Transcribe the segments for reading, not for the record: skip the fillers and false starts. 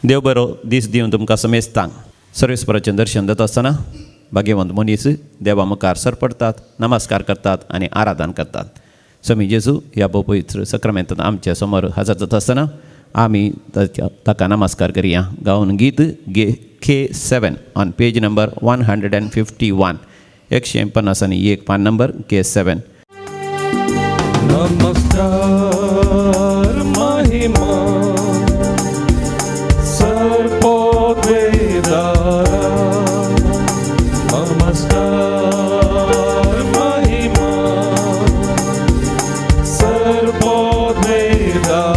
देव बरो दीस दिवन तुमकां समेस्तांक सर्वेस्पराचें दर्शन जाता आसतना भाग्यवंत मनीस देवा मुखार सरपडटात, नमस्कार करतात आनी आराधन करतात. स्वामी जेजू ह्या पवित्र सक्रामेंतांत आमच्या समोर हजर जाता आसतना आमी ताका नमस्कार करुया. गावन गीत K7 ऑन पेज नंबर 151 151 पान नंबर K7. नमस्कार महिमा सर्वोद्वेदारा, नमस्कार महिमा सर्वोद्वेदारा.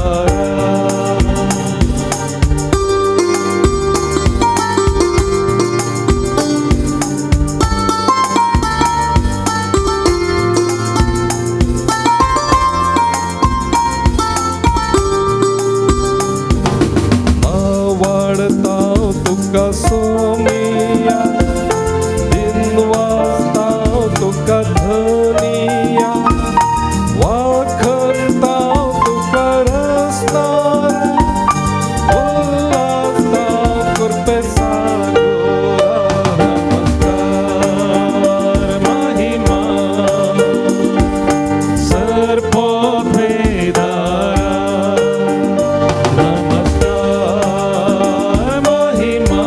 सोमिया दिनवासताव तुका धनिया, वाखरताव तुका रस्तार, उल्हासताव कृपे सागोरा. नमस्कार महिमा सर्वोद्वेदारा, नमस्कार महिमा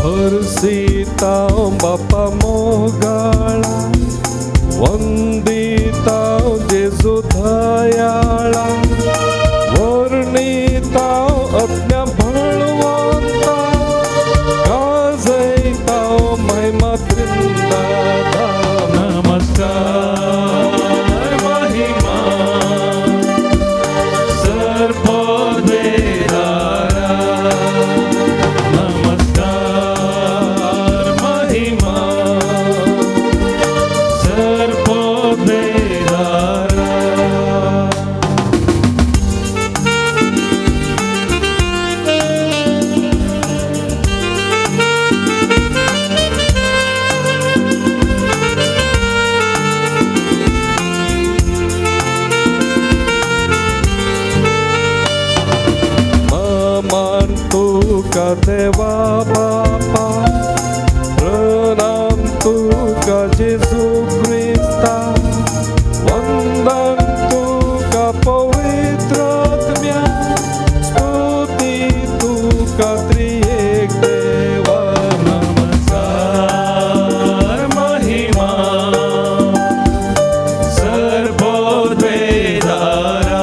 हरसिताव बापा मोगाळा, वंदिताव जेजू दयाळा, वर्णिताव अज्ञा बळवंता, गाजयताव महिमा त्रिंदाता. नमस्कार महिमा सर्वोद्वेदारा, तुका देवा बापा, प्रणाम तुका जेजू ख्रिस्ता, वंदन तुका पवित्र आत्म्या, स्तुती तुका त्रिएक देवा. नमस्कार महिमा सर्वोद्वेदारा,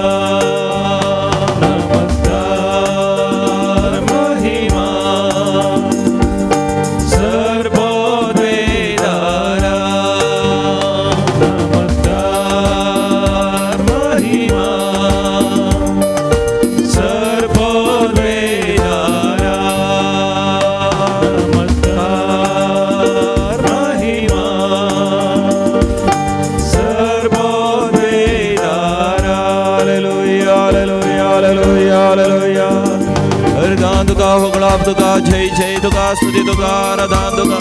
वरदान तुका जय जय तुका स्तुती तुका आराधन तुका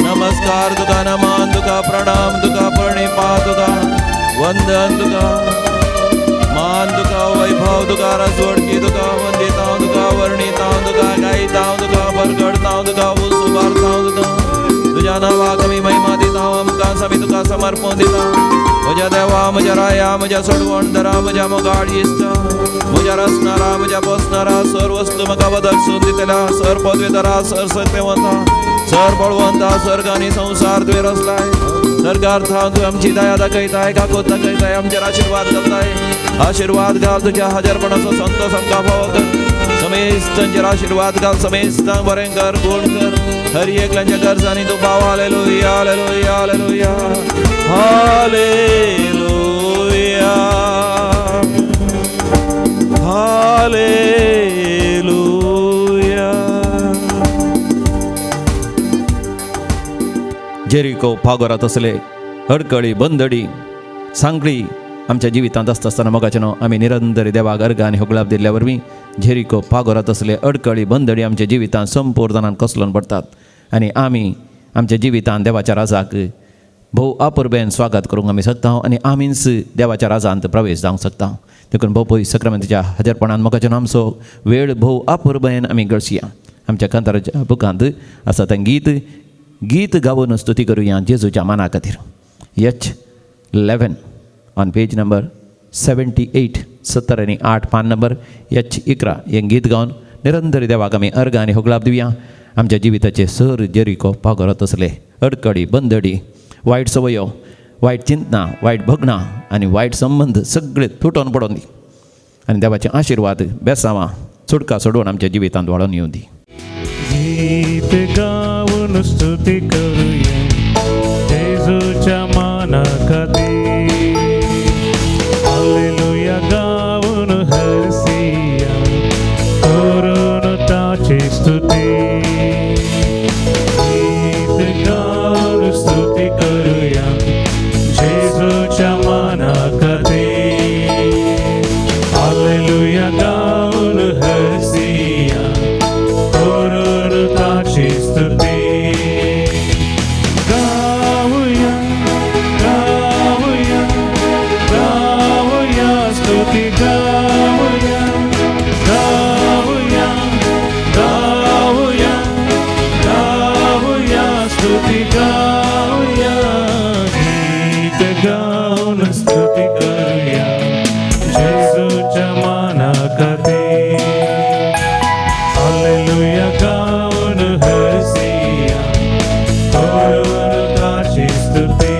नमस्कार तुका नमन तुका प्रणाम तुका प्रणिपात तुका वंदन तुका मान तुका वैभव तुका रसवडकी तुका वंदिताव तुका वर्णिताव तुका गायताव तुका बरगडताव तुका उसूबारताव तुका तुझ्या नावाक आमी महिमा दिताव आमकां समी तुका समर्पण दिता. म्हज्या देवा म्हज्या राया म्हज्या सोडवणदारा म्हज्या मोगाळ इश्टा म्हज्या रचणारा म्हज्या बसणारा सर वस्तू म्हाका बदलसून दितल्या सर पदवेदारा सर सत्यवंता सर बळवंता सर्ग आनी संसार तुवें रचलाय सर्गार्थां तूं आमची दया दाखयताय काकोत दाखयताय आमचेर आशिर्वाद घालताय आशिर्वाद घाल तुज्या हजरपणाचो संतोष आमकां फावो कर समेस्तांचेर आशिर्वाद घाल समेस्तांक बरें कर गोड कर हर एकल्याच्या गरजांनी तूं पाव. Hallelujah hallelujah hallelujah hallelujah hallelujah. Jericho पागोरात असले अडकळी बंदडी सांगळी आमच्या जिवितांत आसता आसतना मोगाचें आमी निरंतर देवाक अर्घ आनी होगळाप दिल्ल्या वरवीं जेरिको पागोरात असले अडकळी बंदडी आमच्या जिवितांत संपूर्णान कसलोन पडटात आनी आमी आमच्या जिवितांत देवाच्या राजाक भोव आपुरबेन स्वागत करूंक आमी शकता आनी आमीच देवाच्या राजांत प्रवेश जावंक शकता देखून भोव पयस सक्रामेंताच्या हजरपणान मोगाचें आमचो वेळ भोव आपुरबेन आमी गळसुया आमच्या कांताराच्या बुकांत आसा तें गीत गावून स्तुती करुया जेजूच्या माना खातीर H11 ऑन पेज नंबर 78 70 आनी 8 पान नंबर H11 हें गीत गावन निरंतर देवाक आमी अर्घ आनी होगळाप दिवया आमच्या जिविताचे सर जेरिको पागोरात असले अडकळी बंदडी वायट सवयो वायट चिंतना वायट भगणां आनी वायट संबंध सगळे तुटोन पडोन दी आनी देवाचे आशिर्वाद बेसांवां सुटका सोडून आमच्या जिवितांत वाडोवन येवं दी. गीत गाऊन स्तुती करूया येशूच्या माना खातीर हालेलुया गाऊन हरसिया करून ताची स्तुती गीत गाऊन स्तुती करूया येशूच्या माना खातीर हालेलुया गाऊन हरसिया करून ताची स्तुती गाऊया गाऊया गाऊया स्तुती गाऊया गाऊया गाऊया गाऊया स्तुती गाऊया गीत गाऊन स्तुती करूया येशूच्या माना खातीर हालेलुया गाऊन हरसिया करून ताची स्तुती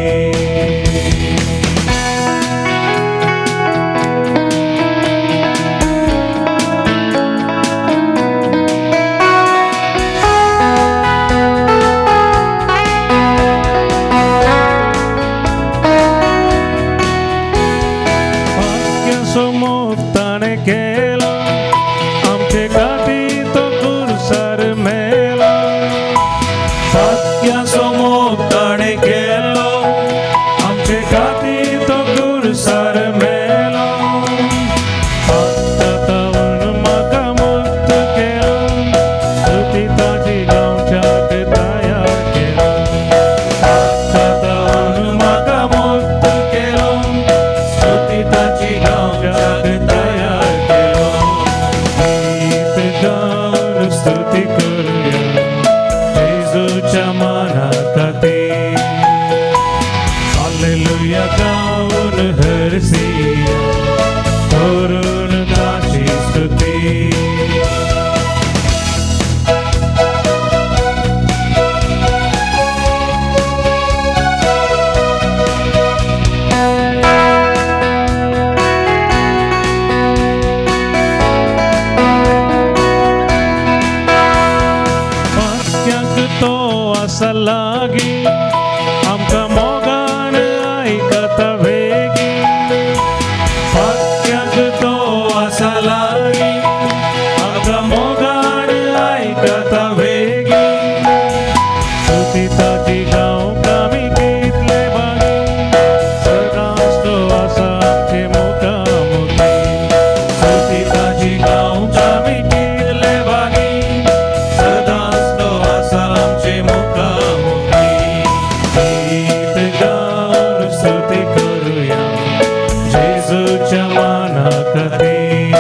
वाक्यासमोर ताणे केला आमचे गाठी तो गुरसार मेला वाक्यासमोर ताणे केलो आमचे गाठी तो गुरसार मेला फक्त तावन म्हाका मुक्त केलो स्तुती ताची गावच्याक तयार केलो फक्त तावन म्हाका मुक्त केलो स्तुती ताची गावच्याक तयार केलो गीत गाऊन स्तुती करूया येशूच्या माना खातीर हालेलुया गाऊन हरसिया करून ताची स्तुती वाक्याक तो आसा लागी आमकां मोगान आयकता वेगी वाक्याक तो आसा लागी आमकां मोगान आयकता वेगी स्तुती ताची गावंक आमी कितले बागी सदांच तो आसा आमचे मुखामुखी स्तुती ताची गावंक आमी कितले बागी सदांच तो आसा आमचे मुखामुखी गीत गाऊन स्तुती करूया येशूच्या माना खातीर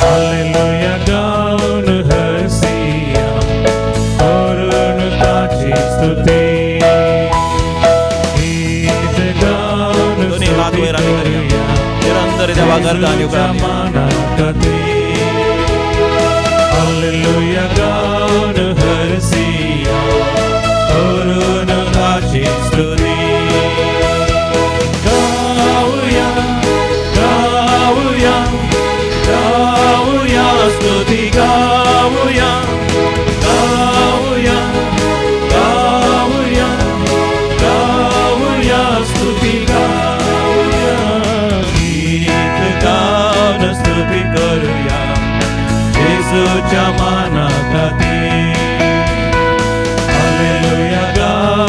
हालेलुया गाऊन हरसिया करून ताची स्तुती गीत गाऊन दोन्ही हात वर आम्ही करूया. निरंतर देवाक अर्घ आणि येशूच्या होगळाप दिवया. माना खातीर हालेलुया गाऊन हरसिया करून ताची स्तुती गाऊया गाऊया गाऊया स्तुती गाऊया गाऊया गाऊया गाऊया स्तुती गाऊया गीत गाऊन स्तुती करूया येशूच्या माना खातीर हालेलुया गाऊन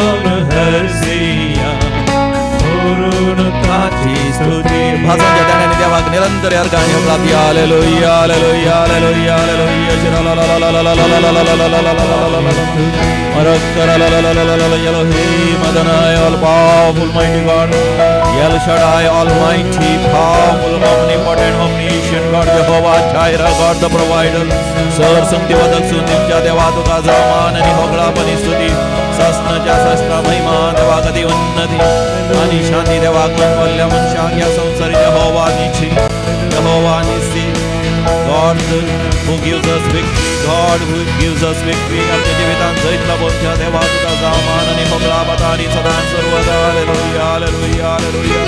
भासांच्या त्याने देवाक निरंतर अर्गाने होतात hallelujah hallelujah hallelujah Elohim Adonai all powerful mighty God El Shaddai almighty powerful omnipotent omniscient God Jehovah Jireh God the provider सर संगतीबद्दल सुनीच्या देवा तुका मान आणि होगळापणी स्तुती सस्नच्या सस्ता महिमा देवा कधी उन्नती आणि शांती देवा कंवल्य मनशाक या संसारी Jehovah Nissi Jehovah Nissi God who gives us victory God who gives us victory आमच्या जीवितांत जैतला बोलच्या देवा तुका मान आणि होगळापता आणि सदा सर्वदा हालेलुया हालेलुया हालेलुया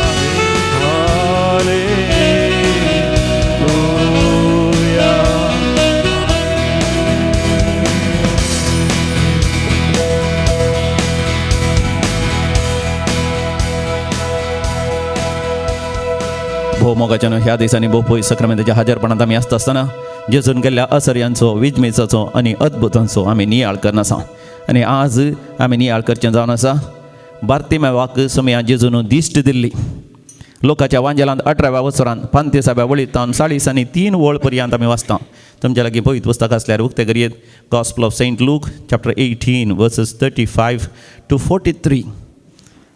मोगाच्यानं ह्या दिसांनी बोपोई सक्रामेंताच्या हजरपणात आम्ही आसता असताना जेजून गेल्ल्या असर्यांचो विजमेचाचो आणि अद्भुतांचो आमी नियाळ करना आसा आनी आज आमी नियाळ करचें जावन आसा बार्तिमेवाक समया जेजून दिश्ट दिल्ली लोकांच्या वांजेलांत 18व्या वर्सांत पांतेसाव्या वळींत 3:3 वळ पर्यंत आमी वाचता तुमच्या लागीं पळयत पुस्तक आसल्यार उक्ते करियेत gospel of Saint Luke chapter 18 verses 35 to 43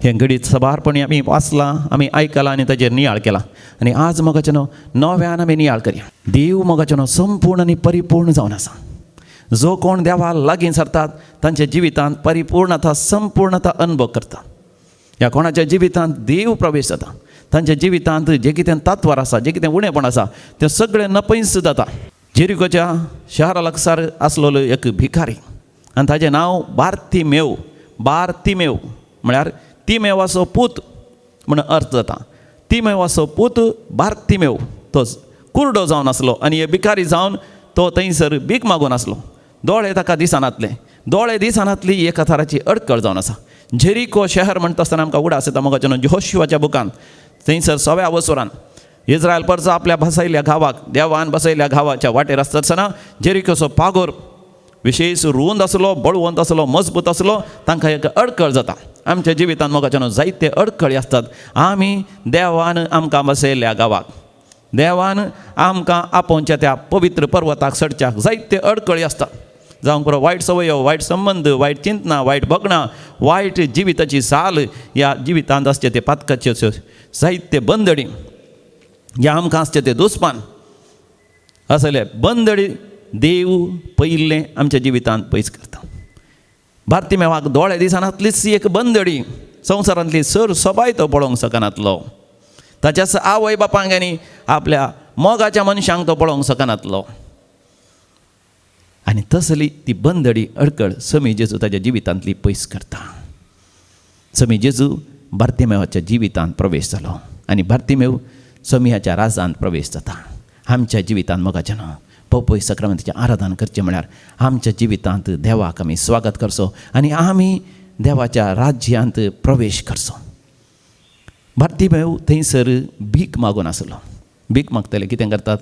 हे घडीत सबारपणी आमी वाचलां आमी आयकलां आनी ताचेर नियाळ केला आनी आज मोगाच्यानो नव्यान आमी नियाळ करया देव मोगाच्यानो संपूर्ण आनी परिपूर्ण जावन आसा जो कोण देवा लागीं सरतात तांच्या जिवितांत परिपूर्णता संपूर्णता अनुभव करता ह्या कोणाच्या जिवितांत देव प्रवेश जाता तांच्या जिवितांत जें कितें तात्वार आसा जें कितें उणेपण आसा तें सगळें नपयस जाता जेरिकोच्या शहरा लागसार आसलेलो एक भिकारी आनी ताचें नांव बार्तिमेव म्हळ्यार तिमेवाचो पूत म्हण अर्थ जाता तिमेवाचो पूत बार्तिमेव तो कुरडो जावन आसलो आनी हे भिकारी जावन तो थंयसर भीक मागून आसलो दोळे ताका दिसनातले दोळे दिसनातली एका तराची अडकळ जावन आसा जेरिको शहर म्हणटा आसतना आमकां उडास येता मोगाच्यान यहोशुवाच्या बुकांत थंयसर 6व्या वर्सांत इस्रायल परजा आपल्या बसयल्ल्या गांवाक देवान बसयल्ल्या गांवाच्या वाटेर आसता आसतना जेरिकोचो पागोर विशेश रुंद आसलो बळवंत आसलो मजबूत आसलो तांकां एक अडकळ जाता आमच्या जिवितांत मोगाच्यान जायते अडखळी आसतात आमी देवान आमकां बसयल्ल्या गांवाक देवान आमकां आपोवच्या त्या पवित्र पर्वताक चडच्याक जायते अडखळी आसतात जावंक पुरो वायट संवयो वायट संबंद वायट चिंतनां वायट भगणां वायट जिविताची साल ह्या जिवितांत आसचे ते पातकाच्यो जायते बंदडी ह्या आमकां आसचे ते दुस्मान असले बंदडी देव पयिल्लें आमच्या जिवितांत पयस करता बार्तिमेवाक दोळे दिसनातलीच एक बंदडी संवसारांतली सर सोबाय तो पळोवंक शकनातलो ताच्याच आवय बापांक आनी आपल्या मोगाच्या मनशांक तो पळोवंक शकनातलो आनी तसली ती बंदडी अडकळ समी जेजू ताच्या जिवितांतली पयस करता समी जेजू बार्तिमेवाच्या जिवितांत प्रवेश जालो आनी बार्तिमेव समियाच्या राजांत प्रवेश जाता आमच्या जिवितांत मोगाच्यान पपय सक्रामेंताचें आराधन करचें म्हळ्यार आमच्या जिवितांत देवाक आमी स्वागत करचो आनी आमी देवाच्या राज्यांत प्रवेश करचो बार्तिमेव थंयसर भीक मागून आसलो भीक मागतले कितें करतात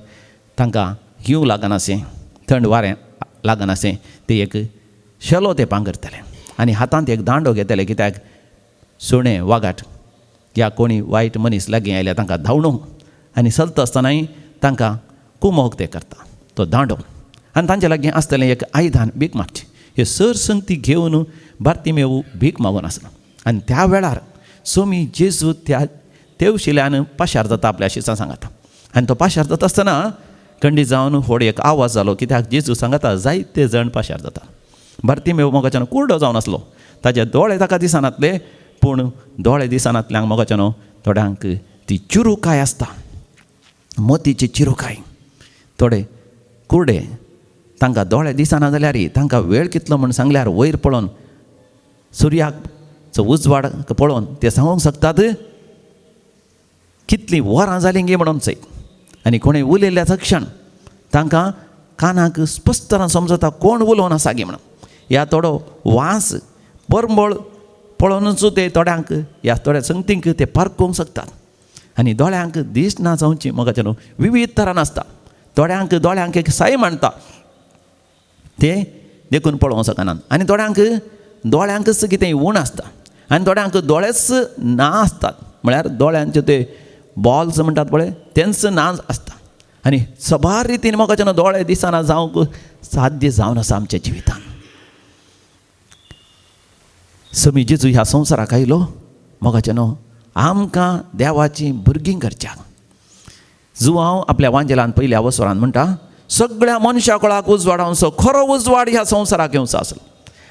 तांकां हिंव लागनाशें थंड वारें लागनाशें ते एक शेलो ते पांगरतले आनी हातांत एक दांडो घेतले कित्याक सुणें वागाट या कोणी वायट मनीस लागीं आयल्यार तांकां धांवणो आनी चलता आसतनाय तांकां कुमोग ते करता तो दांडो आनी तांचे लागीं आसतलें एक आयदान भीक मागचें हे सर संगती घेवन बार्तिमेव भीक मागून आसलो आनी त्या वेळार सोमी जेजू त्या तेवशिल्यान पाशार जाता आपल्या शिसां सांगता आनी तो पाशार जाता आसतना खंडीत जावन व्हड एक आवाज जालो कित्याक जेजू सांगता जायते जण पाशार जाता बार्तिमेव मोगाच्यान कुरडो जावन आसलो ताचे दोळे ताका दिसनातले पूण दोळे दिसनातल्यांक मोगाच्यान थोड्यांक ती चिरुकाय आसता मोतीची चिरुकाय थोडे कुरडे तांकां दोळे दिसना जाल्यारय तांकां वेळ कितलो म्हूण सांगल्यार वयर पळोवन सुर्याचो उजवाड पळोवन ते सांगूंक शकतात कितलीं वरां जालीं गे म्हणून सै आनी कोणें उलयल्ल्या क्षण तांकां कानाक स्पश्ट तरान समजता कोण उलोवन आसा गे म्हणून ह्या थोडो वास परंबळ पळोवनूच ते थोड्यांक ह्या थोड्या संगतींक ते पारखूंक शकतात आनी दोळ्यांक दिसना जावची मोगाच्यान विविध तरान आसता थोड्यांक दोळ्यांक एक साय मांडटा ते देखून पळोवंक शकनात आनी थोड्यांक दोळ्यांकच कितें उण आसता आनी थोड्यांक दोळेच ना आसतात म्हळ्यार दोळ्यांचे ते बॉल्स म्हणटात पळय तेंच नाच आसता आनी सबार रितीन मोगाच्यान दोळे दिसना जावंक साध्य जावन आसा आमच्या जिवितान. समी जेजू ह्या संवसाराक आयलो मोगाच्यान आमकां देवाची भुरगीं करच्याक. जो हांव आपल्या वांजेलान पयल्या वसरान म्हणटा सगळ्या मनशा कुळाक उजवाडावचो खरो उजवाड ह्या संवसाराक येवचो आसलो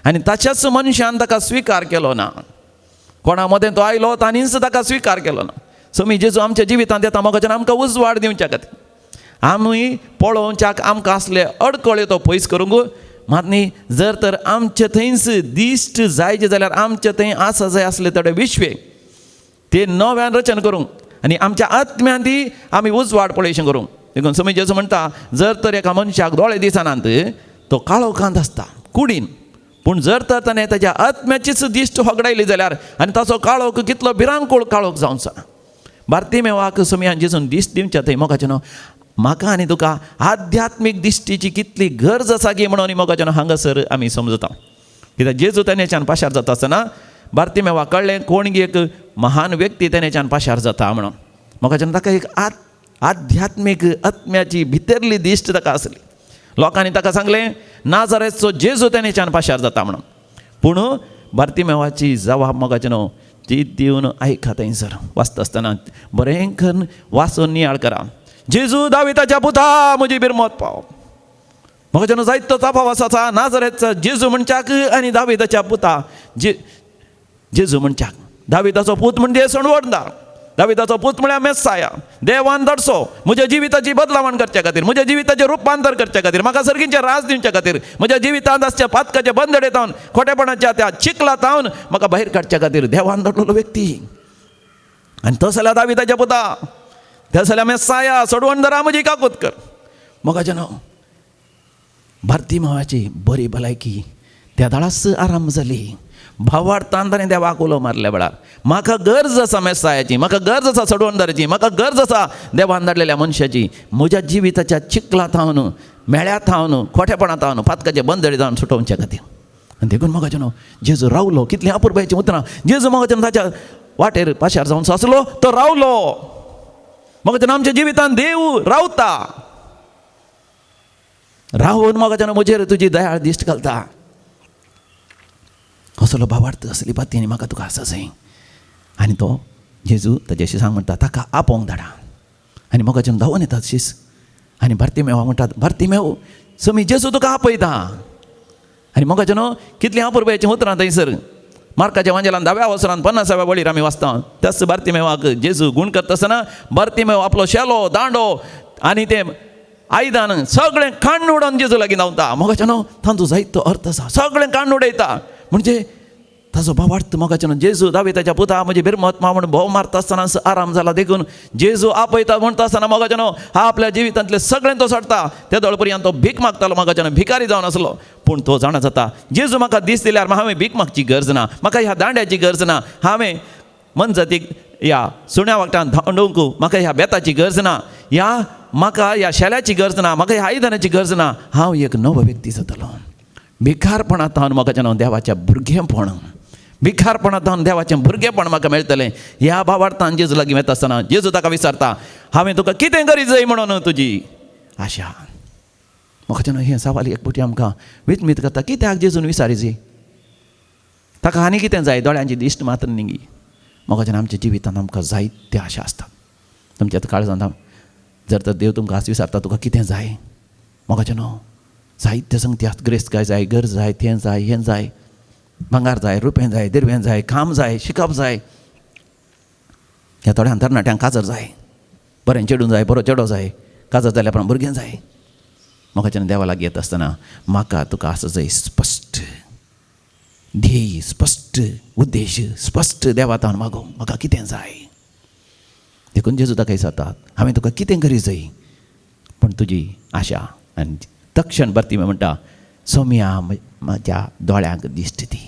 आनी ताच्याच मनशान ताका स्विकार केलो ना. कोणा मदें तो आयलो तांणीच ताका स्विकार केलो ना. समी जेजू आमच्या जिवितांत येता मोगाच्यान आमकां उजवाड दिवच्या खातीर. आमी पळोवच्याक आमकां असले अडकळ्यो तो पयस करूंक मात न्ही जर तर आमचे थंयच दिश्ट जायचे जाल्यार आमचे थंय आसा जाय असले थोडे विश्वे ते नव्यान रचन करूंक आनी आमच्या आत्म्यांती आमी उजवाड पळयशें करूंक. देखून समी जेजू म्हणटा जर तर एका मनशाक दोळे दिसनात तो काळोखांत आसता कुडीन, पूण जर तर ताणें ताच्या आत्म्याचीच दिश्ट होगडायली जाल्यार आनी ताचो काळोख कितलो भिरांकूळ काळोख जावचो ना. बार्तिमेवाक समियान जेजून दिश्ट दिवच्या थंय मोगाच्यान म्हाका आनी तुका आध्यात्मीक दिश्टीची कितली गरज आसा गी म्हणून मोगाच्यान हांगासर आमी समजता. कित्याक जेजू तेन्याच्यान पाशार जाता आसतना बार्तिमेवाक कळ्ळें कोण गी एक महान व्यक्ती तेन्याच्यान पाशार जाता म्हणून. मोगाच्यान ताका एक आध्यात्मीक आत्म्याची भितरली दिश्ट ताका आसली. लोकांनी ताका सांगलें नाजारेचो जेजू तेन्याच्यान पाशार जाता म्हणून. पूण बार्तिमेवाची जबाब मोगाच्यान ती दिवन आयका थंयसर वाचता आसतना बरें करून वाचून नियाळ करा. जेजू दाविदाच्या पुता म्हजी बिरमत पाव. मोगाच्यान जायतो तफावत आसा नाजारेचो जेजू म्हणच्याक आनी दाविदाच्या पुता जेजू म्हणच्याक. दाविदाचो पूत म्हणजे सणवणदार, दाविदाचो पूत म्हळ्यार मेस्साया, देवान धाडसो म्हज्या जिविताची बदलावण करच्या खातीर, म्हज्या जिविताचें रुपांतर करच्या खातीर, म्हाका सर्गींचें राज दिवच्या खातीर, म्हज्या जिवितांत आसच्या पातकाच्या बंदडेतावन खोटेपणाच्या त्या चिखलातावन म्हाका भायर काडच्या खातीर देवान धाडलेलो व्यक्ती. आनी तो जाल्यार दाविदाच्या पुता, ते जाल्यार मेस्साया सोडवणदारा म्हजी काकूत कर. मोगाच्यान बार्तिमेवाची बरी भलायकी त्या दाळास आराम जाली. भावार्थान ताणें देवाक उलो मारल्या वेळार म्हाका गरज आसा मेस्सायाची, म्हाका गरज आसा सोडवणदाराची, म्हाका गरज आसा देवान धाडलेल्या मनशाची. म्हज्या जिविताच्या चिखलांत हांव मेळ्यात हांव खोटेपणांत हांव पातकाचे बंदडे जावन सुटोवच्या खातीर. आनी देखून मोगाच्यान जेजू रावलो. कितलीं अपुरबायचीं उतरां. जेजू मोगाच्यान ताच्या वाटेर पाशार जावन आसलो तो रावलो. मोगाच्यान आमच्या जिवितांत देव रावता. रावून मोगाच्यान म्हजेर तुजी दयाळ दिश्ट घालता. असलो भावार्थ असली बातींनी म्हाका तुका आसा जाय. आनी तो जेजू ताच्याशी सांग म्हणटा ताका आपोवंक धाडा. आनी मोगाच्यान धांवून येता तशीच. आनी बार्तिमेवा म्हणटात बार्तिमेव समी जेजू तुका आपयता. आनी मोगाच्यान कितलीं अपुरबायचीं उतरां थंयसर मार्काच्या वांजेलान 10व्या वसरान 50व्या वळीर आमी वाचता. त्याच बार्तिमेवाक जेजू गूण करता आसतना बार्तिमेव आपलो शेलो दांडो आनी तें आयदान सगळें काण्ण उडोवन जेजू लागीं धांवता. मोगाच्यान तांचो जायतो अर्थ आसा. सगळें काण्ण उडयता म्हणजे ताचो भावार्थ मोगाच्यान जेजू दाविदाच्या पुता म्हजी बिरमत मा म्हणून भोव मारता आसतना आराम जाला. देखून जेजू आपयता म्हणटा आसतना मोगाच्यान हा आपल्या जिवितांतले सगळें तो सोडटा. ते दळपर्यंत तो भीक मागतालो मोगाच्यान भिकारी जावन आसलो. पूण तो जाणा जाता जेजू म्हाका दीस दिल्यार हांवें भीक मागची गरज ना, म्हाका ह्या दांड्याची गरज ना, हांवें मनजातीक ह्या सुण्या वागटान धांवडोवंक म्हाका ह्या बेताची गरज ना, म्हाका ह्या शेल्याची गरज ना, म्हाका ह्या आयदनाची गरज ना. हांव एक नवो व्यक्ती जातलो. भिकारपणांत हांव मोगाच्यान देवाच्या भुरगेपण, भिकारपणांत हांव देवाचें भुरगेपण म्हाका मेळटलें ह्या भावार्थान जेजू लागीं वता आसतना जेजू ताका विचारता हांवें तुका कितें करीत जाय म्हणून तुजी आशा. मोगाच्यान हें सवाल एक फावटी आमकां विचमीत करता. कित्याक जेजून विचारीची ताका आनी कितें जाय? दोळ्यांची दिश्ट मात्र न्ही. मोगाच्यान आमच्या जिवितांत आमकां जायत्यो आशा आसतात. तुमच्या काळजांत जर तर देव तुमकां आज विचारता तुका कितें जाय? मोगाच्यान जायत्यो संगती आसता. ग्रेस्त जाय, गरज जाय, तें जाय, हें जाय, भांगार जाय, रुपें जाय, दिरवें जाय, काम जाय, शिकप जाय. ह्या थोड्या तरणाट्यांक काजर जाय, बरें चेडूं जाय, बरो चेडो जाय, काजर जाल्या उपरांत भुरगें जाय. मोगाच्यान देवा लागीं येता आसतना म्हाका तुका आसा जाय स्पश्ट ध्येय, स्पश्ट उद्देश, स्पश्ट देवातान मागो म्हाका कितें जाय. देखून जेजू ताका विचारतात हांवें तुका कितें करी जाय पूण तुजी आशा. आनी तक्षण बार्तिमेव म्हणटा सोम्या म्हज्या दोळ्यांक दिश्ट दी.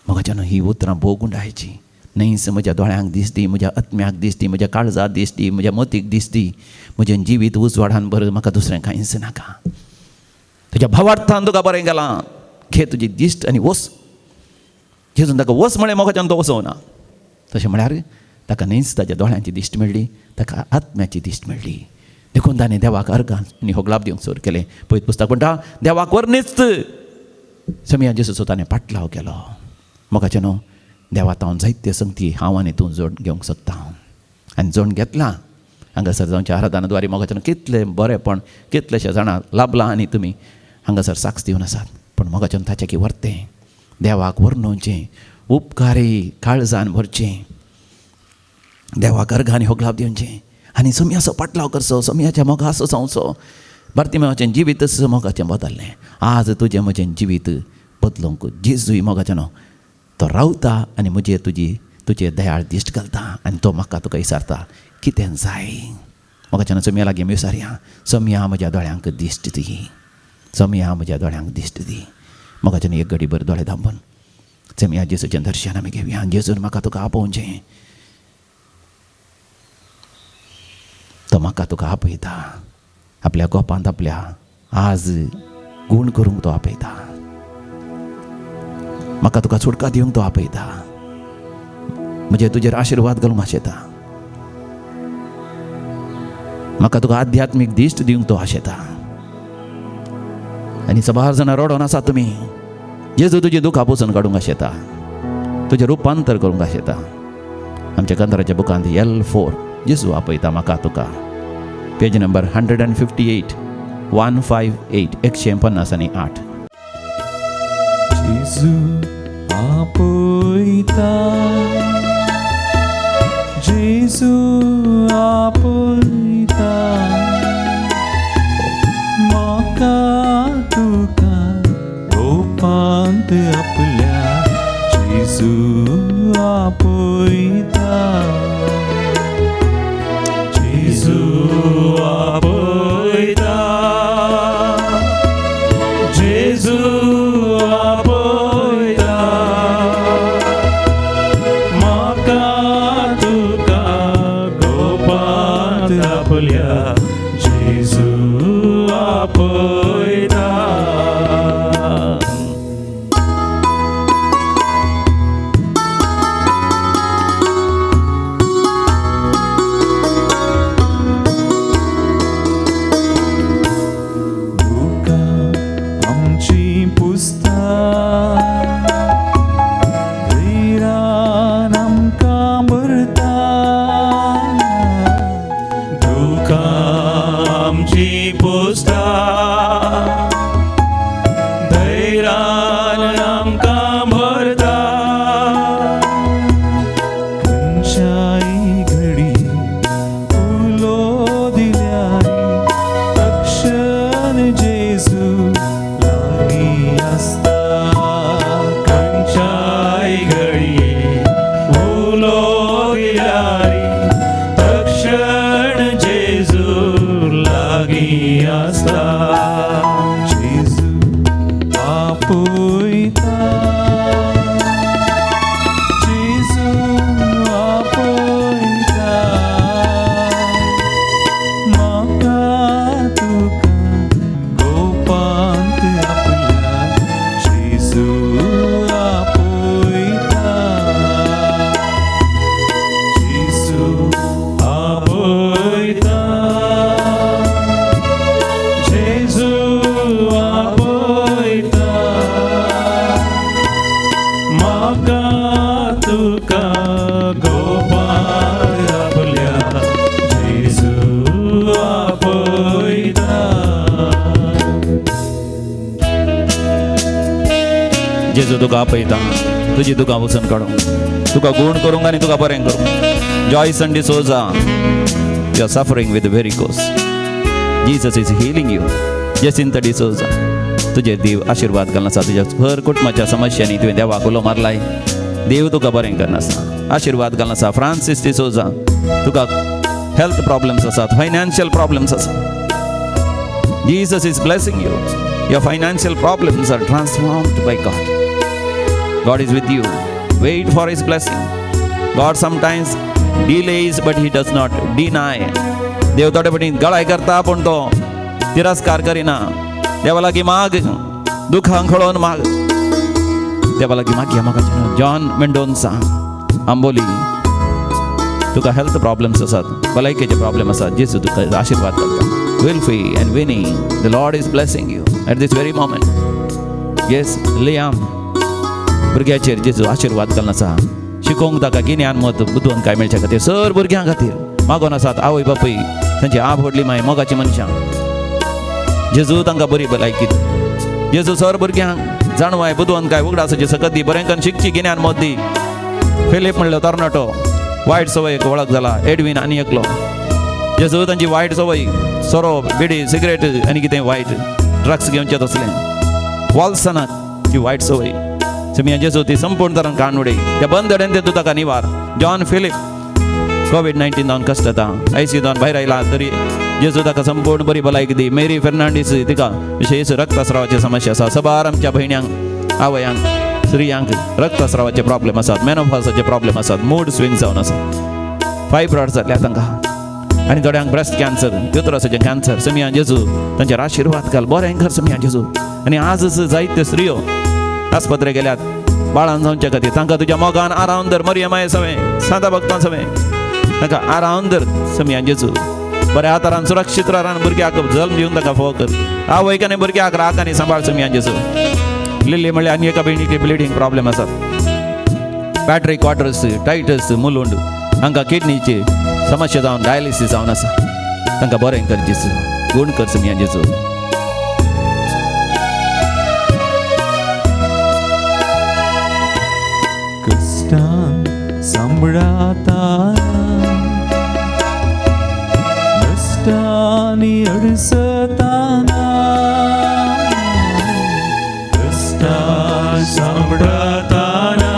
मोगाच्यान ही उतरां भोव गुंडाळाची. न्हयच म्हज्या दोळ्यांक दिश्ट दी, म्हज्या आत्म्याक दिश्ट दी, म्हज्या काळजाक दिश्ट दी, म्हज्या मतीक दिश्ट दी. म्हजें जिवीत उजवाडान बरें म्हाका दुसरें कांयच नाका. तुज्या भावार्थान तुका बरें गेलां. घे तुजी दिश्ट आनी वस. जेजून ताका वस म्हळें मोगाच्यान तो वसोना. तशें म्हळ्यार ताका न्हीच ताच्या दोळ्यांची दिश्ट मेळ्ळी, ताका आत्म्याची दिश्ट मेळ्ळी. देखून ताणें देवाक अर्गान आनी होगलाप दिवंक सुरू केलें. पळयत पुस्तक म्हणटा देवाक वर न्हीच समिया जेसूचो ताणें पाटलाव केलो. म्हाका न्हू देवात हांव जायत्यो संगती हांव आनी तूं जोड घेवंक सोदता आनी जोड घेतलां. हांगासर जावच्या आराधनाद्वारे म्हाका कितलें बरेंपण कितलेशे जाणां लाभलां आनी तुमी हांगासर साक्ष दिवन आसात. पूण म्हाका ताचें की व्हरतें देवाक वर्णोवचें, उपकारी काळजान भरचें, देवाक अर्गांनी होगलाप दिवचें आनी समियाचो पाटलाव करचो, समियाच्या मोगा असो जावचो. बार्तिमेवाचें जिवीत मोगाचें बदल्लें. आज तुजें म्हजें जिवीत बदलूंक जेजूय मोगाचें न्हू तो रावता आनी म्हजें तुजे दयाळ दिश्ट घालता आनी तो म्हाका तुका विचारता कितें जाय. म्हाका समिया लागीं विचारया, समिया म्हज्या दोळ्यांक दिश्ट दी, समिया म्हज्या दोळ्यांक दिश्ट दी. म्हाका एक घडी भर दोळे धांपून समिया जेजूचें दर्शन आमी घेवया. जेजून म्हाका तुका आपोवचें, तो म्हाका तुका आपयता. आपल्या गोपांत आपल्या आज गूण करूंक तो आपयता. म्हाका तुका सुटका दिवंक तो आपयता. म्हणजे तुजेर आशिर्वाद घालूंक आशेता. म्हाका तुका आध्यात्मीक दिश्ट दिवंक तो आशेता. आनी सबार जाणां रडोन आसा तुमी, जेजू तुजी दुखां पुसून काडूंक आशेता, तुजें रूपांतर करूंक आशेता. आमच्या कंदराच्या बुकांत L4 जेजू आपयता म्हाका तुका. Page number 158 158 158. जेजू आपयता, जेजू आपयता म्हाका तुका गोपांत आपल्या. जेजू आपयता, जेजू आपयता, जेजू आपयता म्हाका तुका गोपांत आपल्या. जेजू आपयता. जेजू तुका आपयता तुजी दुकां वचून काडूंक, तुका गूण करूंक आनी तुका बरें करूंक. Joyce and D'Souza, you are suffering with varicose. Jesus is healing you. Jacinta D'Souza, तुजे देव आशिर्वाद घालना आसा. तुज्या हर कुटुंबाच्या समस्यांनी तुवें देवाक उलो मारलाय, देव तुका बरें करना आसा, आशिर्वाद घालना आसा. फ्रांसीस डिसोजा, तुका हेल्थ प्रॉब्लेम्स आसात, फायनान्शियल प्रॉब्लेम्स आसात. Jesus is blessing you. Your financial problems are transformed by God. God is with you. Wait for His blessing. God sometimes delays, but He does not deny. देव थोडे पटीन गळाय करता पण तो तिरस्कार करिना. देवा लागीं माग, दुखांक खळोवन माग. देवा लागीं मागया. म्हाका जॉन मेंडोन्सा, आंबोली, तुका हेल्थ प्रॉब्लेम्स आसात, भलायकेचे प्रॉब्लेम आसात, जेजू तुका आशिर्वाद करता. Wilfy and Winnie, the Lord is blessing you at this very moment. Yes, Liam भुरग्याचेर जेजू आशिर्वाद घालून आसा. शिकोवंक ताका गिन्यान मत बुद्दोवन काय मेळच्या खातीर सर भुरग्यां खातीर मागोन आसात. आवय बापूय तांची आब व्हडली माय मोगाची मनशां. जेजू तांकां बरी भलायकी दी. जेजू सर भुरग्यांक जाणवाय बुदोवन काय उगडासाची सकत दी. बरें करून शिकची गिन्यान मत दी. फिलीप म्हणलो तरणाटो, वायट सवयेक वळख जाला. एडवीन आनी एकलो. जेजू तांची वायट सवय, सोरो, बिडी, सिगरेट आनी कितें वायट ड्रग्स घेवचे तसलें, वॉल्सनाक ती वायट सवय समिया जेजू ती संपूर्ण तरान काडून उडय. त्या बंदड्यान ते तूं ताका निवार. जॉन फिलीप कोविड-19 जावन कश्ट जाता, ICU भायर आयला तरी जेजू ताका संपूर्ण बरी भलायकी दी. मेरी फेर्नांडीस तिका विशेष रक्तस्रावाची समस्या आसा. सबार आमच्या भयण्यांक, आवयांक, स्त्रियांक रक्तस्रावाचे प्रॉब्लेम आसात, मेनोपॉजाचे प्रॉब्लेम आसात, मूड स्विंग जावन आसा, फायब्रॉइड्स जाल्या तांकां, आनी थोड्यांक ब्रेस्ट कॅन्सर, युटरसाचें कॅन्सर. समिया जेजू तांचेर आशिर्वाद घाल. बरें कर समिया जेजू. आनी आजच जायत्यो स्त्रियो आस्पत्रे गेल्यात बाळान जावचे खातीर. तांकां तुज्या मोगान आरावन धर. मरियमाये सवें, सांता भक्तां सवें तांकां आरावन धर समिया जेजू. बऱ्या तरान सुरक्षीत रान भुरग्याक जल्म दिवन ताका फोव कर. आवयक आनी भुरग्याक राख आनी सांबाळ समिया जेजू. लिली म्हणल्यार आनी एका भयणीक ब्लिडींग प्रॉब्लेम आसात. पॅट्रिक वॉटर्स, टायटस, मुलुंड हांकां किडनीची समस्या जावन डायलिसीस जावन आसा. तांकां बरें कर जेजू. गूण कर समिया जेजू. सांभाळताना कष्टानी अडसताना, कष्टा सांभाळताना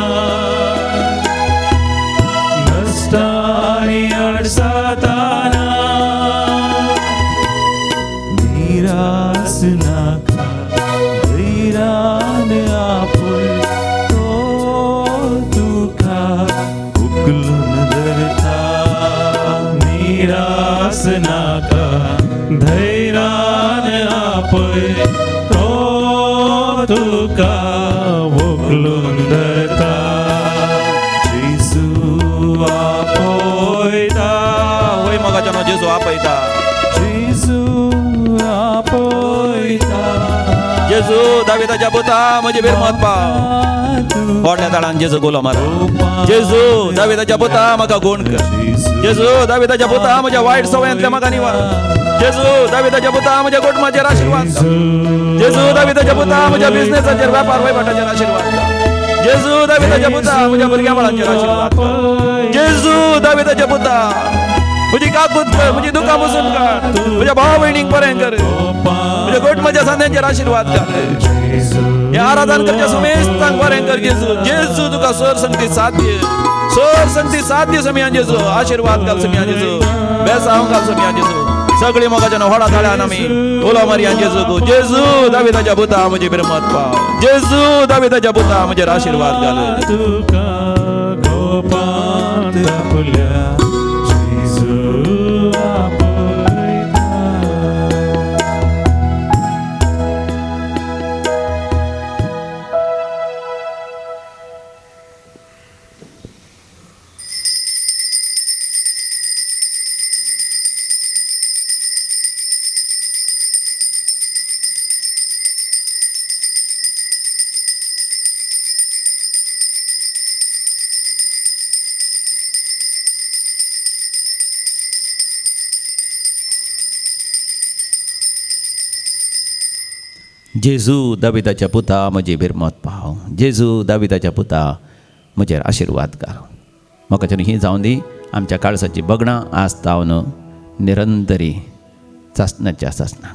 कष्टानी अडसताना, निराश नाका धैर्यान आपुल निराश नाका धैर्यान आपय तो तुका उखलून धरता. जेजू आपयता. वय मोगाच्यानो जेजू आपयता. जेजू आपयता. जेजू दाविदाच्या पुता म्हजी भिरमत पाव. व्हडल्या ताळान जेजू गोलो मार. जेजू दाविदाच्या पुता म्हाका गूण कर. जेजू दाविदाच्या पुता म्हज्या वायट सवयांतल्या म्हाका निवार. जेजू दाविदाच्या पुता म्हज्या कुटुंबाचेर आशिर्वाद कर. जेजू दाविदाच्या पुता म्हज्या बिझनेसाचेर वेपार वैभटाचेर आशिर्वाद कर. जेजू दाविदाच्या पुता म्हज्या भुरग्यां बाळांचेर आशिर्वाद कर. जेजू दाविदाच्या पुता म्हजी काकूत कर, म्हजी दुकां पुसून काड, म्हज्या भाव भयणीक बरें कर, म्हज्या कुटुंबाच्या सांद्यांचेर आशिर्वाद कर. हे आराधन करच्या सुमेस्तांक बरें कर जेजू. जेजू तुका सर संगती साथ दे. सर संगती साथ दे समिया जेजू. आशिर्वाद घाल समिया जेजू. बेसांव घाल समिया जेजू. सगळी मोगाच्यान व्हडा ताळ्यान आमी उलो मारया जेजू गो. जेजू दाविदाच्या पुता म्हजी भिरमत पाव. जेजू दाविदाच्या पुता म्हजेर आशिर्वाद घाल. तुका गोपांत आपुल्या जेजू आपयता. जेजू दाविदाच्या पुता म्हजी भिरमत पाव. जेजू दाविदाच्या पुता म्हजेर आशिर्वाद घाल. म्हाका ही जावन दी आमच्या काळसाची बगणां आज तावन निरंतरी चासणाच्या चासणां.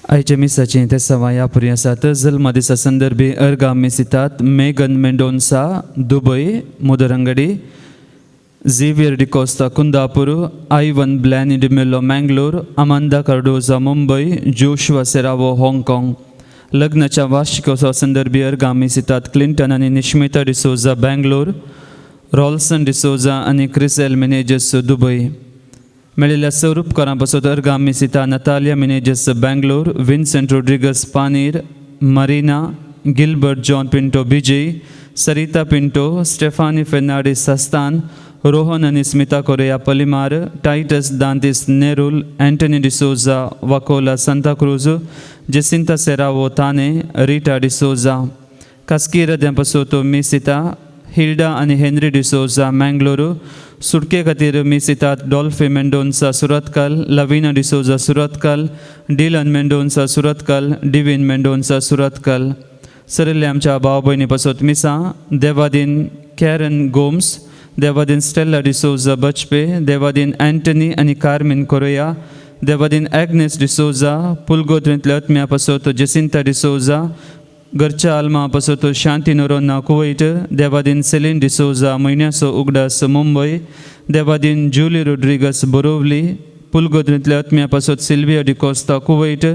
आयच्या मिसाचें ते सवाय यापुरी आसात. जल्म दिसा संदर्भी अर्गाम मिसितात. Megan Mendonsa Dubai मुदरंगडी, Xavier D'Costa Kundapur, Ivan ब्लॅनी D'Mello Mangalore, Amanda Cardozo Mumbai, Joshua Serrao हाँगकाँग. लग्नाच्या वार्षिकोत्सवा संदर्भी अर्गाम मिसितात. क्लिंटन आणि निश्मिता डिसोजा बँगलोर, रॉल्सन डिसोजा आनी क्रिसेल मिनेजस दुबय. मेळिल्ल्या स्वरूपकारां पासत अर्गा मिसिता Natalia Menezes Bangalore, Vincent Rodrigues Panir, Marina, Gilbert John Pinto Bejai, Sarita Pinto, Stephanie Fernandes Sastan, Rohan आणि Smita Correa Palimar, Titus Dantis Nerul, Antony D'Souza Vakola Santacruz, Jacinta Serrao Thane, Rita D'Souza. कास्कीर पासत मिसिता हिल्डा आणि हेनरी डिसोजा मँगलोरू. सुटके खातीर मिसितात Dolphy Mendonca Surathkal, Lavina D'Souza Surathkal, Dylan Mendonca Surathkal, Divin Mendonca Surathkal. सरिल्ले आमच्या भाव भयणी पासत मिसा देवादीन कॅरन गोम्स, देवादीन स्टेला डिसोजा बचपे, देवादीन अँटनी आणि कार्मिन कोरेया, देवादीन ॲग्नेस डिसोजा. पुलगोत्रींतल्या आत्म्या पासत जेसिंता डिसोजा, घरच्या आल्मा पासत शांती नोरोना कुवैट, देवादीन सेलीन डिसोजा म्हयन्याचो उगडास मुंबय, देवादीन जुली रोड्रिगस बोरोवली. पुलगोत्रींतल्या आत्म्या पासत सिल्विया डिकोस्ता कुवैट,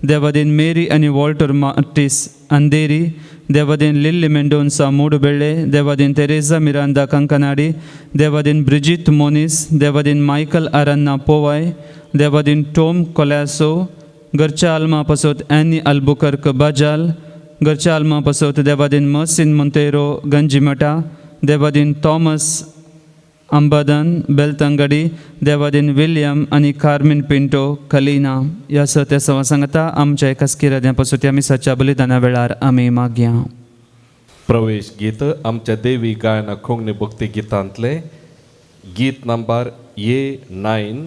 देवादीन मेरी आणि वॉल्टर मार्टिस अंधेरी, देवादीन लिल्ली मेंडोन्सा मूडबेळे, देवादीन तेरेजा मिरांदा कंकनाडी, देवादीन ब्रिजित मोनिस, देवादीन मायकल आरान्ना पोवाय, देवादीन टॉम कोलॅसो. घरच्या आल्मा पासत ॲनी अल्बुकर्क बाजाल, घरच्या आल्मा पासत देवादीन मसिन मोंतेरो गंजिमटा, देवादीन थॉमस अंबादन बेलतंगडी, देवादीन विलियम आणि कार्मिन पिंटो कलिना. ह्या सत्या सवा सांगता आमच्या एकाच किराद्यापासून आमी सच्या बलिदाना वेळार आमी मागया. प्रवेश गीत आमच्या देवी गायना खोंगणी भक्ती गितांतले गीत नंबर A9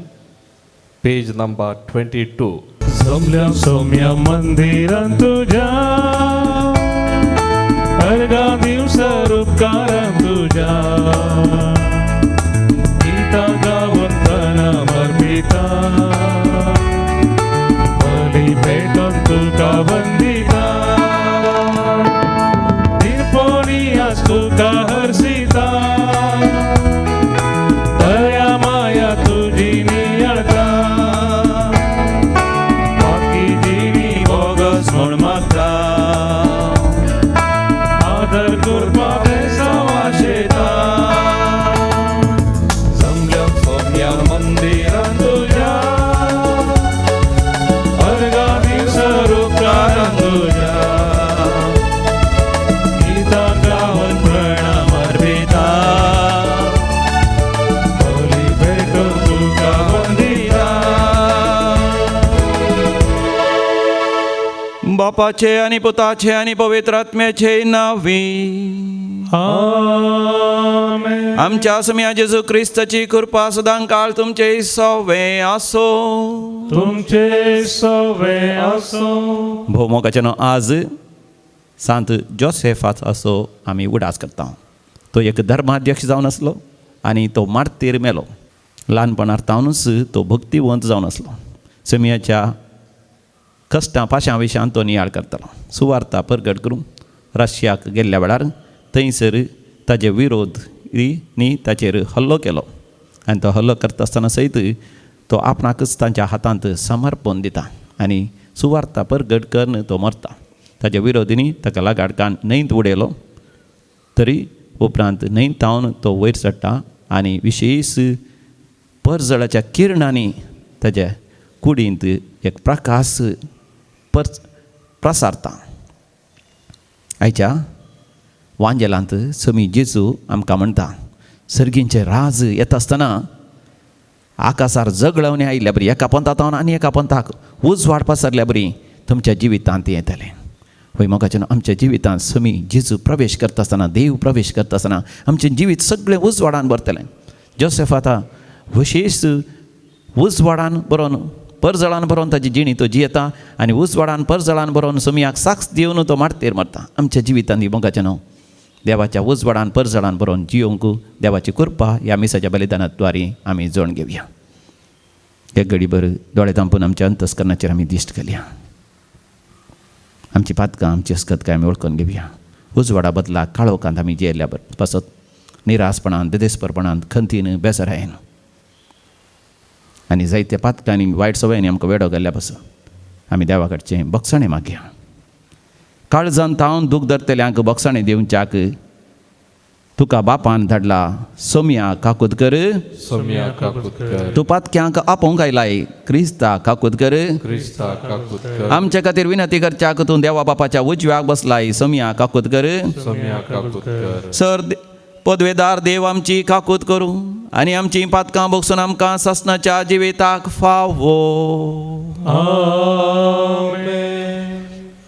पेज नंबर 22. जमल्या सौम्या मंदिरांत तुझ्या अर्गा दिवसा उपकारांत तुझ्या गीता गावतना मर्पिता बली भेटून तुका वंदिता निर्पोणी आज तुका हर्षिता दया माया तुझी नियळता बाकी जिणी बोगस म्हण मागता आदर करपा बेसा वाशेता जमल्या सौम्या मंदिरांत तुझ्या अर्गा दिवसा उपकारांत तुझ्या गीता गावन प्रणाम अर्पिता बली भेटून तुका वंदिता. बापाचे आणि पुताचे आणि पवित्र आत्म्याचे नावी. आमेन. आमच्या सम्या जेजू ख्रिस्ताची कृपा सदां काळ तुमचे सवे असो. तुमचे सवे असो. भोवमोगाच्यानो आज सांत जोसेफाच असो आमी उडास करता. तो एक धर्माध्यक्ष जावन आसलो आनी तो मार्तीर मेलो. ल्हानपणांतावनूच तो भक्तिवंत जावन आसलो. समियाच्या कश्टां पाशां विशयान तो नियाळ करतालो. सुवार्ता परगट करूं रशियाक गेल्ल्या वेळार थंयसर ताजे विरोधी ताचेर हल्लो केलो आनी तो हल्लो करता आसतना सयत तो आपणाकच तांच्या हातांत समर्पण दिता आनी सुवार्ता परगट करन तो मरता. ताच्या विरोधींनी ताका लागाडकान न्हंयत उडयलो. तरी उपरांत न्हंयतावन तो वयर चडटा आनी विशेश परजळाच्या किरणांनी ताच्या कुडींत एक प्रकाश प्रसारता. आयच्या वांजेलांत समी जेजू आमकां म्हणटा सर्गींचे राज येता आसतना आकाशार जगळवणी आयिल्ल्या बरी एका पंथांतावन आनी एका पंथाक उजवाड पसरल्या बरी तुमच्या जिवितांत येतलें. वय मोगाच्यान आमच्या जिवितांत समी जेजू प्रवेश करता आसतना देव प्रवेश करता आसतना आमचें जिवीत सगळें उजवाडान भरतलें. जोसेफ आतां विशेश उजवाडान बरोवन परजळान बरोवन ताची जिणी तो जियेता आनी उजवाडान परजळान बरोवन समियाक साक्ष दिवन तो मार्तेर मरता. आमच्या जिवितांत मोगाच्यान देवाच्या उजवाडान परजळान बरोवन जियोंक देवाची कृपा ह्या मिसाच्या बलिदानाद्वारे आमी जोड घेवया. एक घडीभर दोळे तांपून आमच्या अंतस्करणाचेर आमी दिश्ट घालया. आमची पातकां आमची अस्कतकाय आमी वळखून घेवया. उजवाडा बदला काळोखांत आमी जियेल्ल्या पासत निरासपणान देदेसपरपणान खंतीन बेसरायेन आनी जायत्या पातकांनी वायट सवयांनी आमकां वेडो घाल्ल्या पासून आमी देवा कडचें बक्षणें मागया. काळजान तावन दूख धरतल्यांक बक्षणें दिवच्याक तुका बापान धाडला सोम्या काकूत कर सोम्या काकुतकर तू पातक्यांक आपोवंक आयलाय क्रिस्ता काकूत कर क्रिस्ता काकुतकर आमच्या खातीर विनंती करच्याक तूं देवा बापाच्या उजव्याक बसलाय सोम्या काकूत कर सोम्या काकुतकर सर पदवेदार देव आमची काकूत करूं आनी आमची पातकां बगसून आमकां ससनाच्या जिविताक फावो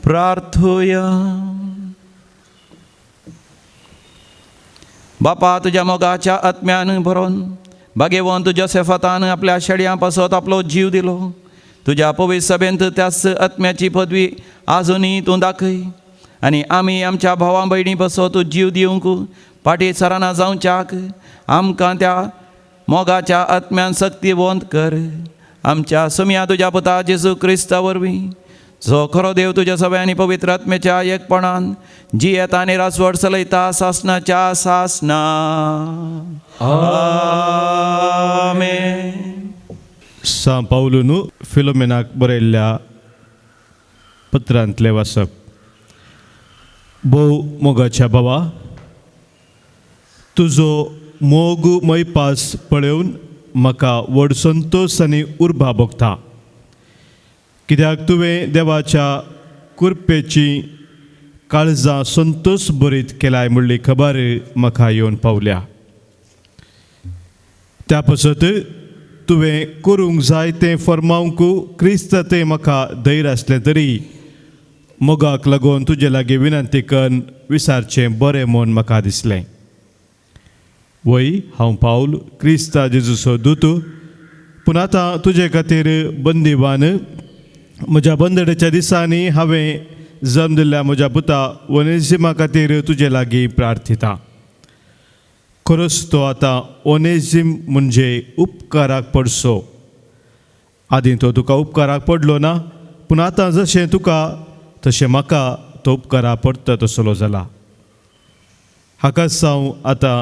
प्रार्थुया बापा तुज्या मोगाच्या आत्म्यान भरोवन भाग्यवान तुज्या सेफातान आपल्या शेड्यां पासत आपलो जीव दिलो तुज्या पवित्र सभेंत त्याच आत्म्याची पदवी आजुनी तूं दाखय आनी आमी आमच्या भावां भयणी पासत जीव दिवंक पाटी सराना जावच्याक आमकां त्या मोगाच्या आत्म्यान सक्तीवंत कर आमच्या सोम्या तुज्या पुता जेजू क्रिस्ता वरवीं जो खरो देव तुज्या सगळ्यांनी पवित्र आत्म्याच्या एकपणान जी येता आनी रासवड चलयता सासनाच्या सासना आमेन. सा पावलून फिलोमेनाक बरयल्ल्या पत्रांतले वाचप. भोव मोगाच्या भावा, तुजो मोग मैपास पळोवन म्हाका व्हड संतोश आनी उर्बा भोगता, कित्याक तुवें देवाच्या कृपेची काळजां संतोश भरीत केलाय म्हणली खबर म्हाका येवन पावल्या. त्या पासत तुवें करूंक जाय तें फर्मावंक क्रिस्त तें म्हाका धैर्य आसलें तरी मोगाक लागून तुजे लागीं विनंती करून विचारचें बरें म्हूण म्हाका दिसलें. वय हांव पावल क्रिस्ता जेजूचो दूत, पूण आतां तुजे खातीर बंदिवान म्हज्या बंदडेच्या दिसांनी हांवें जल्म दिल्ल्या म्हज्या पुता ओनेजिमा खातीर तुजे लागीं प्रार्थिता. खरोच तो आतां ओनेजिम म्हणजे उपकाराक पडसो. आदीं तो तुका उपकाराक पडलो ना, पूण आतां जशें तुका तशें म्हाका तो उपकाराक पडटा तसलो जाला. हाकाच हांव आतां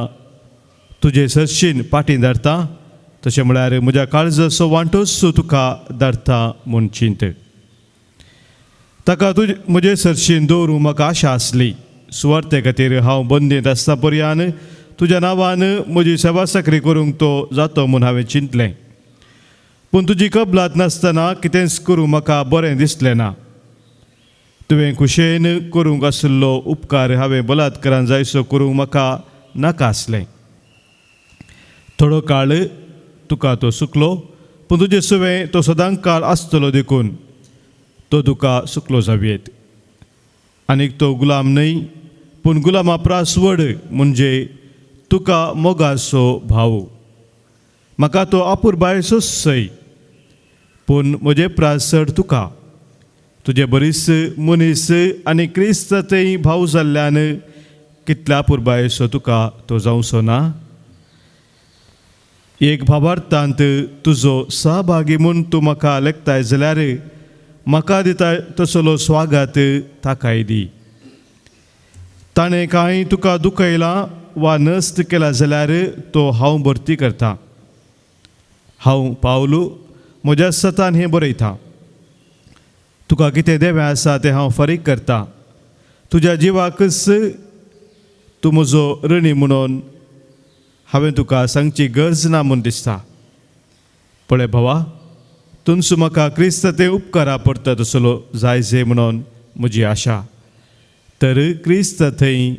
तुजे सरशीन पाटी धाडटा, तशें म्हळ्यार म्हज्या काळजाचो वांटोच तुका धाडटा म्हूण चिंत. ताका म्हजे सरशीन दवरूंक म्हाका आशा आसली. सुवार्ते खातीर हांव बंदीत आसता पर्यान तुज्या नांवान म्हजी सेवा साकरी करूंक तो जातो म्हूण हांवें चिंतलें. पूण तुजी कबलात नासतना कितेंच करूंक म्हाका बरें दिसलें ना. तुवें कुशेन करूंक आशिल्लो उपकार हांवें बलात्कारान जायसो करूंक म्हाका नाका आसलें. थोडो काळ तुका तो सुकलो, पूण तुजे सुवें तो सदांच काळ आसतलो देखून तो तुका सुकलो जावेत. आनीक तो गुलाम न्हय, पूण गुलामा प्रासवड म्हणजे तुका मोगाचो भाव. म्हाका तो आपुरबायसोच सय, पूण म्हजे प्रासड तुका. तुजे बरीच मनीस आनी क्रिस्त तेय भाव जाल्ल्यान कितल्या आपुरबायसो तुका तो जावचो ना. एक भावार्थांत तुजो सहभागी म्हूण तूं म्हाका लेखताय जाल्यार म्हाका दिता तसलो स्वागत ताकाय दी. ताणें कांय तुका दुखयलां वा नस्त केला जाल्यार तो हांव भरती करता. हांव पावलू म्हज्या सतान हें बरयता. तुका कितें देवें आसा तें हांव फारीक करता. तुज्या जिवाकच तूं म्हजो ऋणी म्हणून हांवें तुका सांगची गरज ना म्हूण दिसता. पळय भावा, तुमचो म्हाका क्रिस्त तें उपकारा पडटा तसलो जायजे म्हणून म्हजी आशा. तर क्रिस्त थंय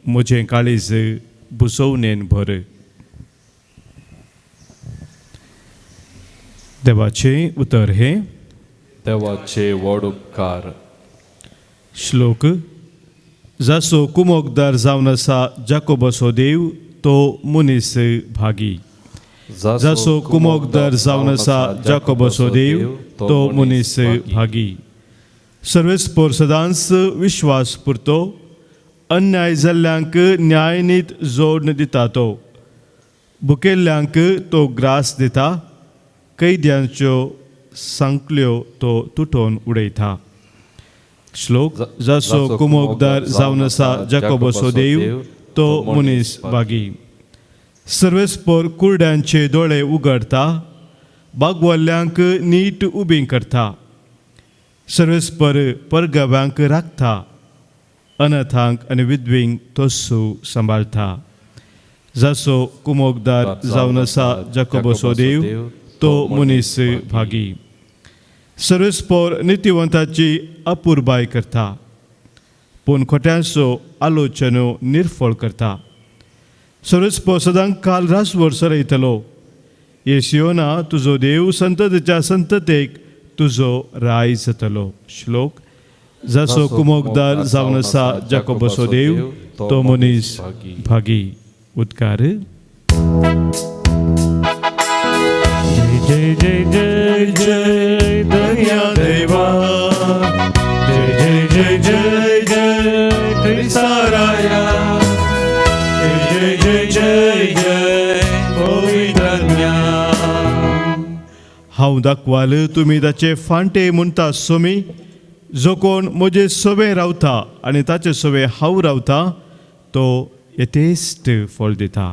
म्हजें काळीज बुसवणेन भर. देवाचें उतर हें. देवाचे व्हड उपकार. श्लोक. जासो कुमोकदार जावन आसा जाकोबाचो देव तो मनीस भागी. जासो कुमोकदार जावन आसा जाकोबाचो देव तो मनीस भागी. सर्वेस्पोर सदांच विश्वास पुरतो. अन्याय जाल्ल्यांक न्याय नीत जोडण दिता तो. भुकेल्ल्यांक तो ग्रास दिता. कैद्यांच्यो सांकल्यो तो तुटोवन उडयता. श्लोक. जासो कुमोकदार जावन आसा जाकोबाचो देव तो मनीस भागी. सर्वेस्पोर कुरड्यांचे दोळे उगडता. बागवल्ल्यांक नीट उबीं करता. सर्वेस्पर परगव्यांक राखता. अनाथांक आनी विधवेंक तोसू सांबाळटा. जसो कुमोगदार जावन आसा जाकोबाचो देव तो मनीस भागी. सर्वस्पोर नितीवंताची अपुरबाय करता, पूण खोट्यांचो आलोचनो निर्फळ करता. सर्वस्पोर सदां काल रासभर सरयतलो. येशियोना तुजो देव संततेच्या संततेक तुजो राय जातलो. श्लोक. जसो कुमोगदार जावन आसा जाकोबाचो देव तो मनीस भागी. उद्गार. जय जय जय जय दया देवा, जय जय जय जय जय त्रिसाराया, जय जय जय जय पवित्रज्ञा. हांव दाखवाल तुमी ताचे फांटे म्हणटा सोमी. जो कोण म्हजे सोबे रावता आनी ताचे सोबे हांव रावता तो यथेश्ट फळ दिता.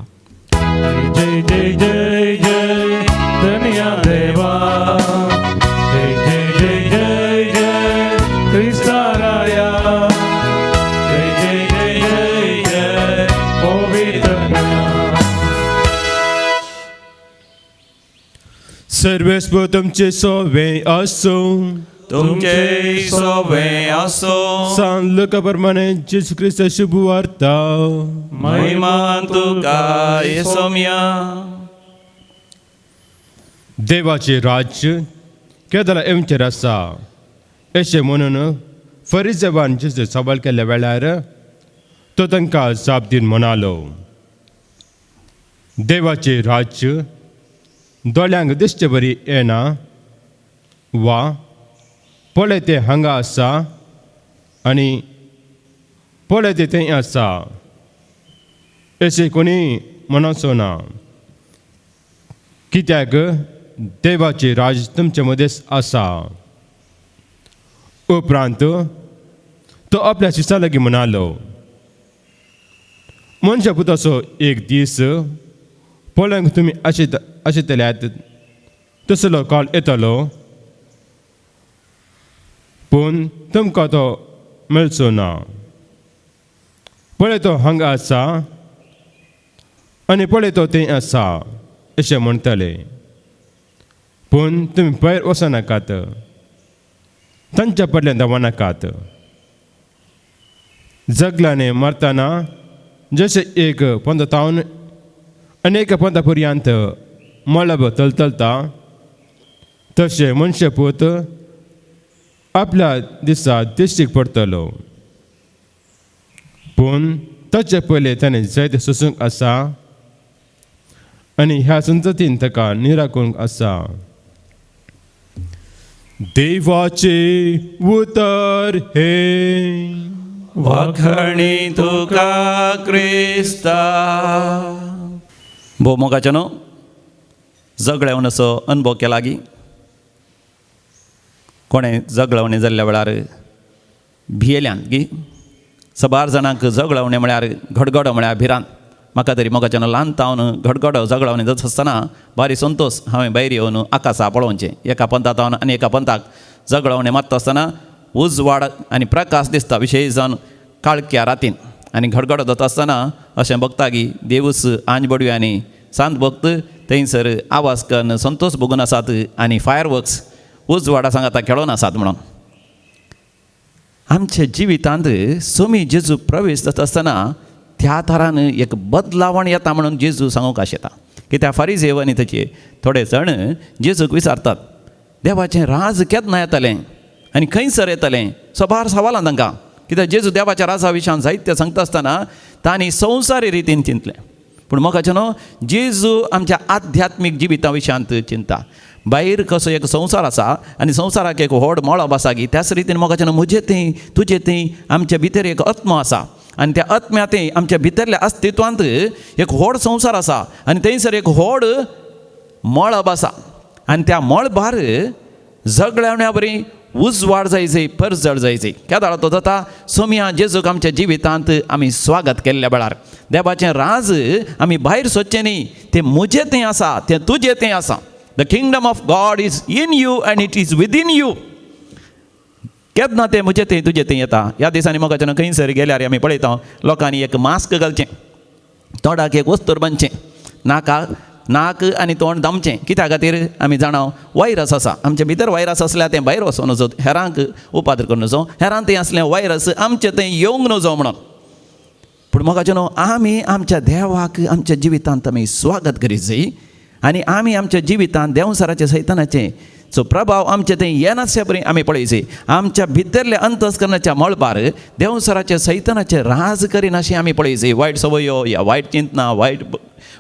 जय जय जय जय धन्या देवा, जय जय जय जय जय त्रिसाराया, जय जय जय जय जय पवित्रज्ञा. सर्वस्व तुमचे सोबे असो, तुमचे सोबे असो. सांग लोकाप्रमाणे जेसू ख्रिस्त शुभ वार्ता. महिमान तुका येसोम्या. देवाचे राज्य केदारा एमचेर आसा अशें म्हणून फरिसेवान जेसू सवाल केल्या वेळार तो तांकां जाप दिवन म्हणालो, देवाचे राज्य दोळ्यांक दिसचे बरी येना, वा पळय ते हांगा आसा आनी पळय ते थंय आसा अशें कोणी म्हणचो ना. कित्याक देवाचे राज तुमचे मदेंच आसा. उपरांत तो आपल्या शिश्यां लागीं म्हणालो, मनशा पुताचो एक दीस पळोवंक तुमी आशिल्ल्यात तसलो काळ येतलो, पूण तुमकां तो मेळचो ना. पळय तो हांगा आसा आनी पळय तो थंय आसा अशें म्हणटले, पूण तुमी भायर वचनाकात, तांच्या फाटल्यान धांवनाकात. जगलांनी मरतना जशें एक पंथावन अनेक पंथा पर्यंत मळब तलतलता, तशें मनशेपूत आपल्या दिसा दिश्टीक पडटलो. पूण ताचे पयलीं ताणें जायते सोसूंक आसा आनी ह्या संततीन ताका निराकरूंक आसा. देवाचे उतर हे. वाखणी तुका क्रिस्ता. भोव मोगाच्यानो जगड्यावन असो अनुभव केला की कोणें जगडवणें जाल्ल्या वेळार भियेल्यान की सबार जाणांक जगडवणें म्हळ्यार घडघडो म्हळ्यार भिरांत. म्हाका तरी मोगाच्यान ल्हान तावन घडघडो जगडवणें जाता आसतना भारी संतोश हांवें भायर येवन आकाशा पळोवचें. एका पंथातावन आनी एका पंथाक जगडवणें मारता आसतना उजवाड आनी प्रकाश दिसता विशेश जावन काळक्या रातीन, आनी घडघडो जाता आसतना अशें बगता की देवूस आंज बडवी आनी सांत भक्त थंयसर आवाज करून संतोश भोगून आसात आनी फायर वर्क्स उजवाडा सांगाता खेळोन आसात म्हणून. आमच्या जिवितांत सोमी जेजू प्रवेश जाता आसतना त्या तरान एक बदलावण येता म्हणून जेजू सांगूंक आशेता. कित्याक फारिसेव आनी ताचे थोडे जाण जेजूक विचारतात, देवाचें राज केन्ना येतलें आनी खंयसर येतलें? सबार सवालां तांकां. कित्याक जेजू देवाच्या राजा विशयान जायते सांगता आसतना तांणी संवसारी रितीन चिंतलें. पूण मोगाचें न्हू, जेजू आमच्या आध्यात्मीक जिविता विशयांत चिंता. भायर कसो एक संवसार आसा आनी संवसाराक एक व्हड मळब आसा की त्याच रितीन मोगाचें न्हू, म्हजें थंय तुजें थंय आमच्या भितर एक आत्मा आसा आनी त्या आत्म्या थंय आमच्या भितरल्या अस्तित्वांत एक व्हड संवसार आसा आनी थंयसर एक व्हड मळब आसा आनी त्या मळबार जगड्या बरी उजवाड जायचे, परजळ जायचे. केदार तो जाता सोम्या जेजूक आमच्या जिवितांत आमी स्वागत केल्ल्या वेळार देवाचें राज आमी भायर सोदचें न्ही, तें म्हजें थंय आसा, तें तुजें थंय आसा. The kingdom of God is in you and it is within you. केन्ना तें म्हजें थंय तुजें थंय येता. ह्या दिसांनी मोगाचें खंयसर गेल्यार आमी पळयता लोकांनी एक मास्क घालचें तोंडाक एक वस्तूर बांदचें, नाक आनी तोंड दामचें. कित्या खातीर आमी जाणाव वायरस आसा आमचे भितर. वायरस आसल्यार तें भायर वचूं नजो, हेरांक उपाद्र करूं नजो, हेरांक तें असलें वायरस आमचे थंय येवंक नजो म्हणून. पूण मोगाचें न्हू, आमी आमच्या देवाक आमच्या जिवितांत आमी स्वागत करीत जाय आनी आमी आमच्या जिवितांत देंवसराचे सैतानाचे जो प्रभाव आमचे थंय येनाशे परी आमी पळयचे. आमच्या भितरल्या अंतस्करणाच्या मळबार देंवसराचे सैतानाचे राज करीन अशें आमी पळयचे. वायट संवयो, या वायट चिंतना,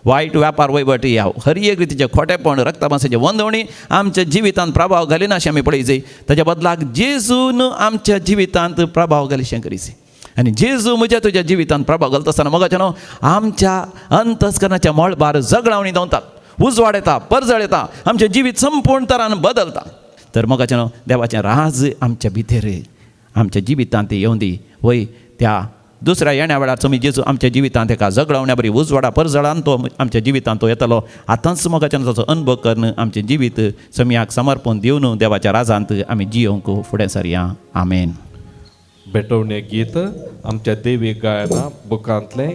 वायट व्यापार वैवट, या हर एक रितीचे खोटेपण, रक्तमांसाची वंदवणी आमच्या जिवितांत प्रभाव घालिना अशें आमी पळयचे. ताच्या बदलाक जेजून आमच्या जिवितांत प्रभाव घालीशें करीचे. आनी जेजू म्हज्या तुज्या जिवितांत प्रभाव घालता आसतना मोगाचें न्हू, आमच्या अंतस्करणाच्या मळबार जगडावणी दवरतात, उजवाड येता, परजळ येता, आमचें जिवीत संपूर्ण तरान बदलता. तर मोगाचें न्हू, देवाचें राज आमच्या भितर आमच्या जिवितांत येवं दी. वय त्या दुसऱ्या येण्या वेळार तुमी जेजू आमच्या जिवितांत एका जगडावण्या बरी उजवाडा परजळान तो आमच्या जिवितांत तो येतलो. आतांच मोगाचें ताचो अनुभव करून आमचें जिवीत समियाक समर्पण दिवन देवाच्या राजांत आमी जियोंक फुडें सरया. आमेन. बेटवणे गीत आमच्या देवी गायना बुकांतलें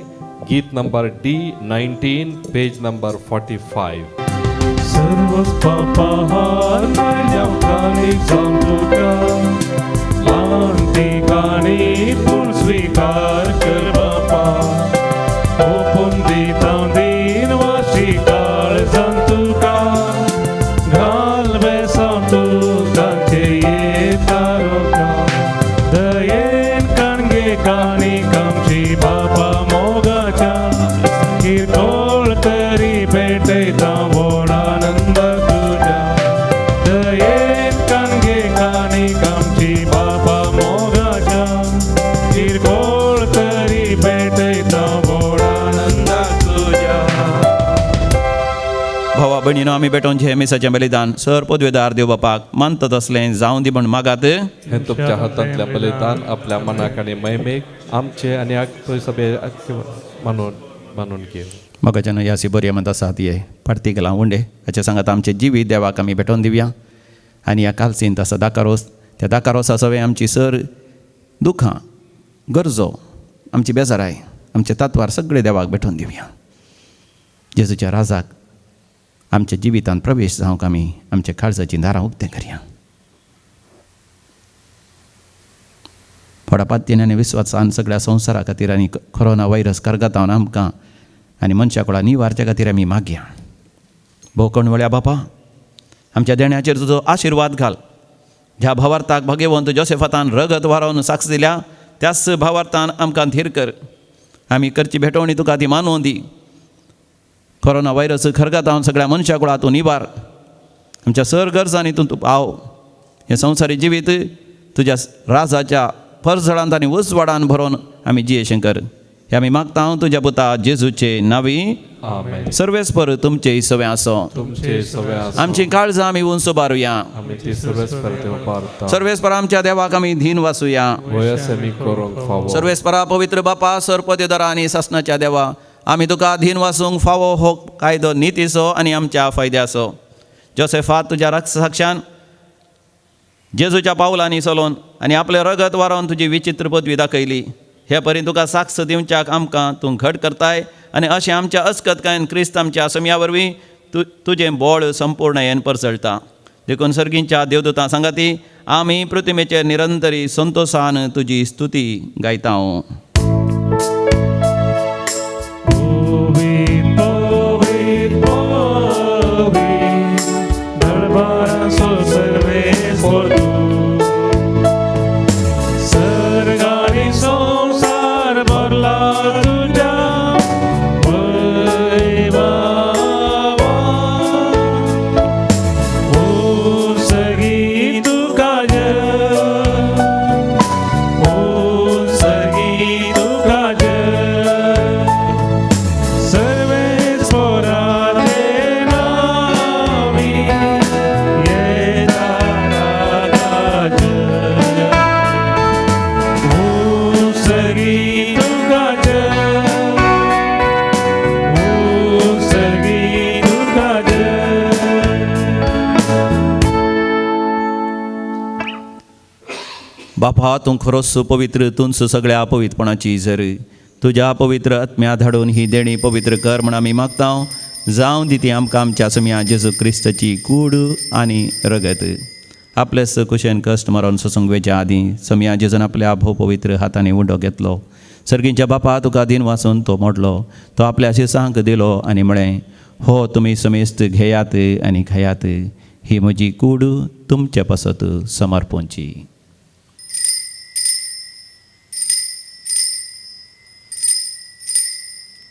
गीत नंबर D19 पेज नंबर 45. सर्वच पापाहार माझ्या प्राणी जाऊन तुका लहान ठिकाणी पूर्ण स्वीकार कर बापा. ओपून दिता दिन वाशी काळ जाण तुका घाल बेसांव तुकांचे येता रोका. दयेन काणगे काणी कामची बापा मोगाच्या किरकोळ तरी भेटयता व्हड आनंद तुझ्या. दयेन काणगे काणी कामची बापा मोगाच्या किरकोळ तरी भेटयता व्हड आनंद तुझ्या. भावा भयणीनो, आमी भेटोवन जे मिसाचें बलिदान सर पदवेदार देव बापाक मानता तसलें जावं दी म्हण मागात. हे तुमच्या हातांतल्या बलिदान आपल्या मनाक आनी मैमेक आमचे आनी आख्खे सभे मानून घेव. मोगाचें ह्या बरी म्हणत आसात ये पार्टी गेला उंडे हाचे सांगात आमचे जिवीत देवाक आमी भेटोवन दिवया. आनी ह्या कालसींत आसा दाकारोस, त्या दाकारोसा सवय आमची सर दुखां, गरजो, आमची बेजाराय, आमचे तत्वार सगळे देवाक भेटोवन दिवया. जेजूच्या राजाक आमच्या जिवितांत प्रवेश जावंक आमी आमच्या काळजाची दारां उक्तें करया. थोड्या पातयेन आनी विस्वासान सगळ्या संवसारा खातीर आनी कोरोना वायरस करगतावन आमकां आनी मनशा कोळा निवारच्या खातीर आमी मागया. भोवकण वळ्या बापा, आमच्या देण्याचेर तुजो आशिर्वाद घाल. ज्या भावार्थाक भगवंत जोसेफातान रगत वारोवन साक्ष दिल्या त्याच भावार्थान आमकां धीर कर. आमी करची भेटवणी तुका ती मानून दी. कोरोना वायरस खरगतावन सगळ्या मनशा कोळा तूं निवार. आमच्या सर गरजांनी तूं पाव. हें संवसारी जिवीत तुज्या राजाच्या परजळांत आनी उजवाडान भरोवन आमी जियेशें कर. हे आमी मागता तुज्या पुता जेजूचे नांवी. आमेन. सर्वेस्पर तुमचे सवे आसो. तुमचे सगळे आमची काळजां आमी उंच बारुया. आमी ती सर्वेस्पर देव पारता. सर्वेस्पर आमच्या देवाक आमी धीन वासुया. वयस आमी करूंक फावो. सर्वेस्परा पवित्र बापा, सरपदेदारा आनी सासणाच्या देवा, आमी तुका धीन वासूंक फावो हो कायदो नितीचो आनी आमच्या फायद्याचो. जोसेफात तुज्या साक्षान जेजूच्या पावलांनी चलोवन आनी आपलें रगत वारोवन तुजी विचित्र पदवी दाखयली. हे परी तुका साक्ष दिवच्याक आमकां तूं घट करताय आनी अशें आमच्या अस्कतकायेन क्रिस्त आमच्या समिया वरवीं तुजें बोळ संपूर्ण येन परसळटा. देखून सर्गींच्या देवदूतां सांगाती आमी प्रतिमेचेर निरंतरी संतोशान तुजी स्तुती गायता. बापा, तूं खरोच पवित्र, तूंच सगळ्या अपवित्रपणाची झर. तुज्या पवित्र आत्म्या धाडून ही देणी पवित्र कर म्हण आमी मागतां. जावं दी ती आमकां आमच्या समिया जेजू क्रिस्ताची कूड आनी रगत. आपलेच कुशेन कश्ट मरोन ससंगवेच्या आदीं समिया जेजून आपल्या भोव पवित्र हातांनी उंडो घेतलो. सर्गींच्या बापा तुका दिन वाचून तो मोडलो. तो आपल्या शिसांक दिलो आनी म्हळें, हो तुमी समेस्त घेयात आनी खायात. ही म्हजी कूड तुमचे पासत समर्पोवची.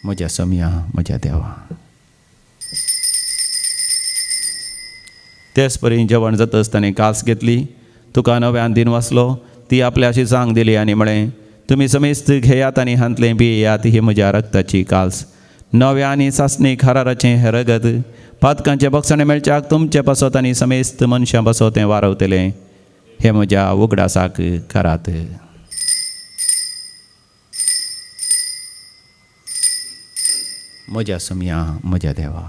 म्हज्या समिया म्हज्या देवा. तेच परी जेवण जातच ताणें कास घेतली. तुका नव्यान दिन वाचलो. ती आपल्या शिसांक दिली आनी म्हळें, तुमी समेस्त घेयात आनी हांतलें पियेयात. ही म्हज्या रक्ताची काल्स, नव्या आनी सासणीक हाराराचें हें रगत. पातकांचे बक्षणे मेळच्याक तुमचे पासत आनी समेस्त मनशां पासत तें वारवतलें. हे म्हज्या उगडासाक करात. म्हज्या समिया म्हज्या देवा.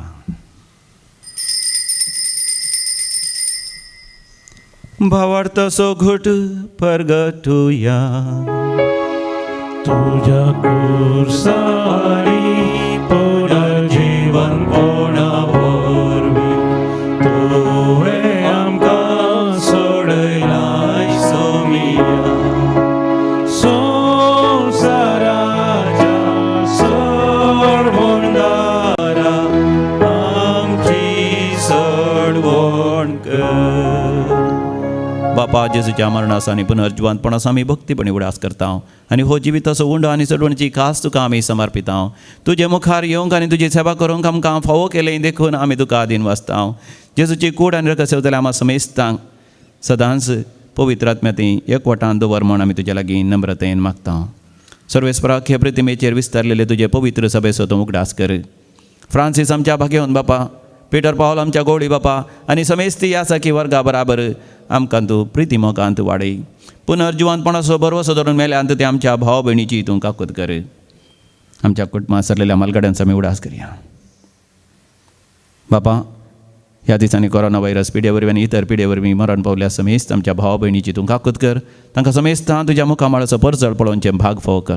भावार्थसो घुट परगटुया. तुझ्या कुर्सारी पुनर्जीवन पोणा भोरवी. तुवें आमकां सोडलाय सोमिया. संवसाराच्या सोडवणदारा आमची सोडवण कर. बापा जेजूच्या मरणास आनी पुनर्जीवनपणास आमी भक्तीपणी उडास करता आनी हो जिवीत असो उंडो आनी सडवणची खास तुका आमी समर्पिता. तुजे मुखार येवंक आनी तुजी सेवा करूंक आमकां फावो केलें देखून आमी तुका आदीन वाचता. जेजूची कूड आनी रगत सेवतले आम्हा समेस्तांक सदांच पवित्र आत्म्याती एकवटान दवर म्हण आमी तुज्या लागीं नम्रतेन मागता. सर्वेस्पराक हे प्रतिमेचेर विस्तारलेले तुजे पवित्र सभेचो तूं उगडास कर. फ्रांसीस आमच्या भाग्यवन बापा, पीटर पावल आमच्या गोवळी बापा आनी समेस्ती ह्या साखी वर्गा बराबर आमकां तूं प्रितीमोगांत वाडय. पुनर्जीवनपणाचो बरवसो धरून मेल्यांत ते आमच्या भाव भयणीची तूं काकूत कर. आमच्या कुटुंबांत सरलेल्या मालगाड्यांचो आमी उडास करया. बापा, ह्या दिसांनी कोरोना व्हायरस पिडे वरवीं आनी इतर पिडे वरवीं मरण पावल्या समेस्त आमच्या भाव भयणीची तूं काकूत कर. तांकां समेस्तां तुज्या मुखामळाचो परचड पळोवनचे भाग फावो कर.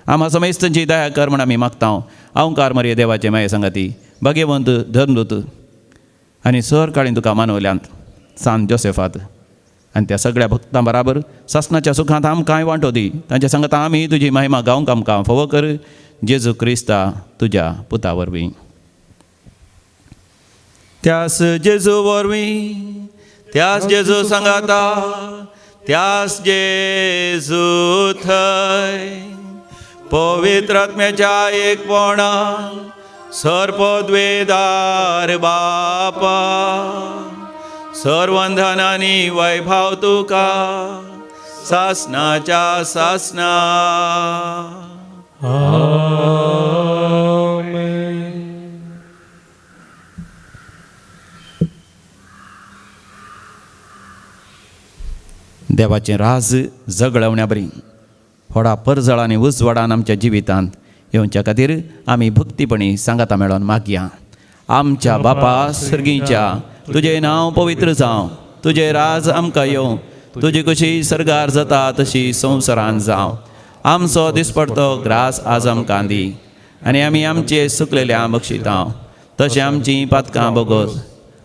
आम्हा समेस्तांची दया कर म्हण आमी मागता. अवंकार मरे देवाचे माये सांगाती, भाग्यवंत धर्मदूत आनी सर काळीं तुका मानवल्यांत सान जोसेफात आनी त्या सगळ्या भक्तां बराबर सासणाच्या सुखांत आमकांय वांटो दी. तांच्या सांगात आमी तुजी महिमा गावंक आमकां फावो कर. जेजू क्रिस्ता तुज्या पुता वरवीं. त्यास जेजू वरवीं, त्यास जेजू सांगाता, त्यास जेजू थंय पवित्र आत्म्याच्या एकपणान सर्पद्वेदार बापा, सर्वंधनानी वैभव तुका सासणाच्या सासणा. देवाचें राज जगळवण्या बरी व्हडा परजळ आनी उजवाडान आमच्या जिवितांत येवच्या खातीर आमी भक्तीपणी सांगाता मेळोन मागया. आमच्या बापा सर्गीच्या, तुजें नांव पवित्र जावं. तुजें राज आमकां येवं. तुजी कशी सर्गार जाता तशी संवसारांत जावं. आमचो दिसपडतो ग्रास आज आमकां दी आनी आमी आमचे सुकलेल्या बक्षिता. तशें आमचीं पातकां बोगोस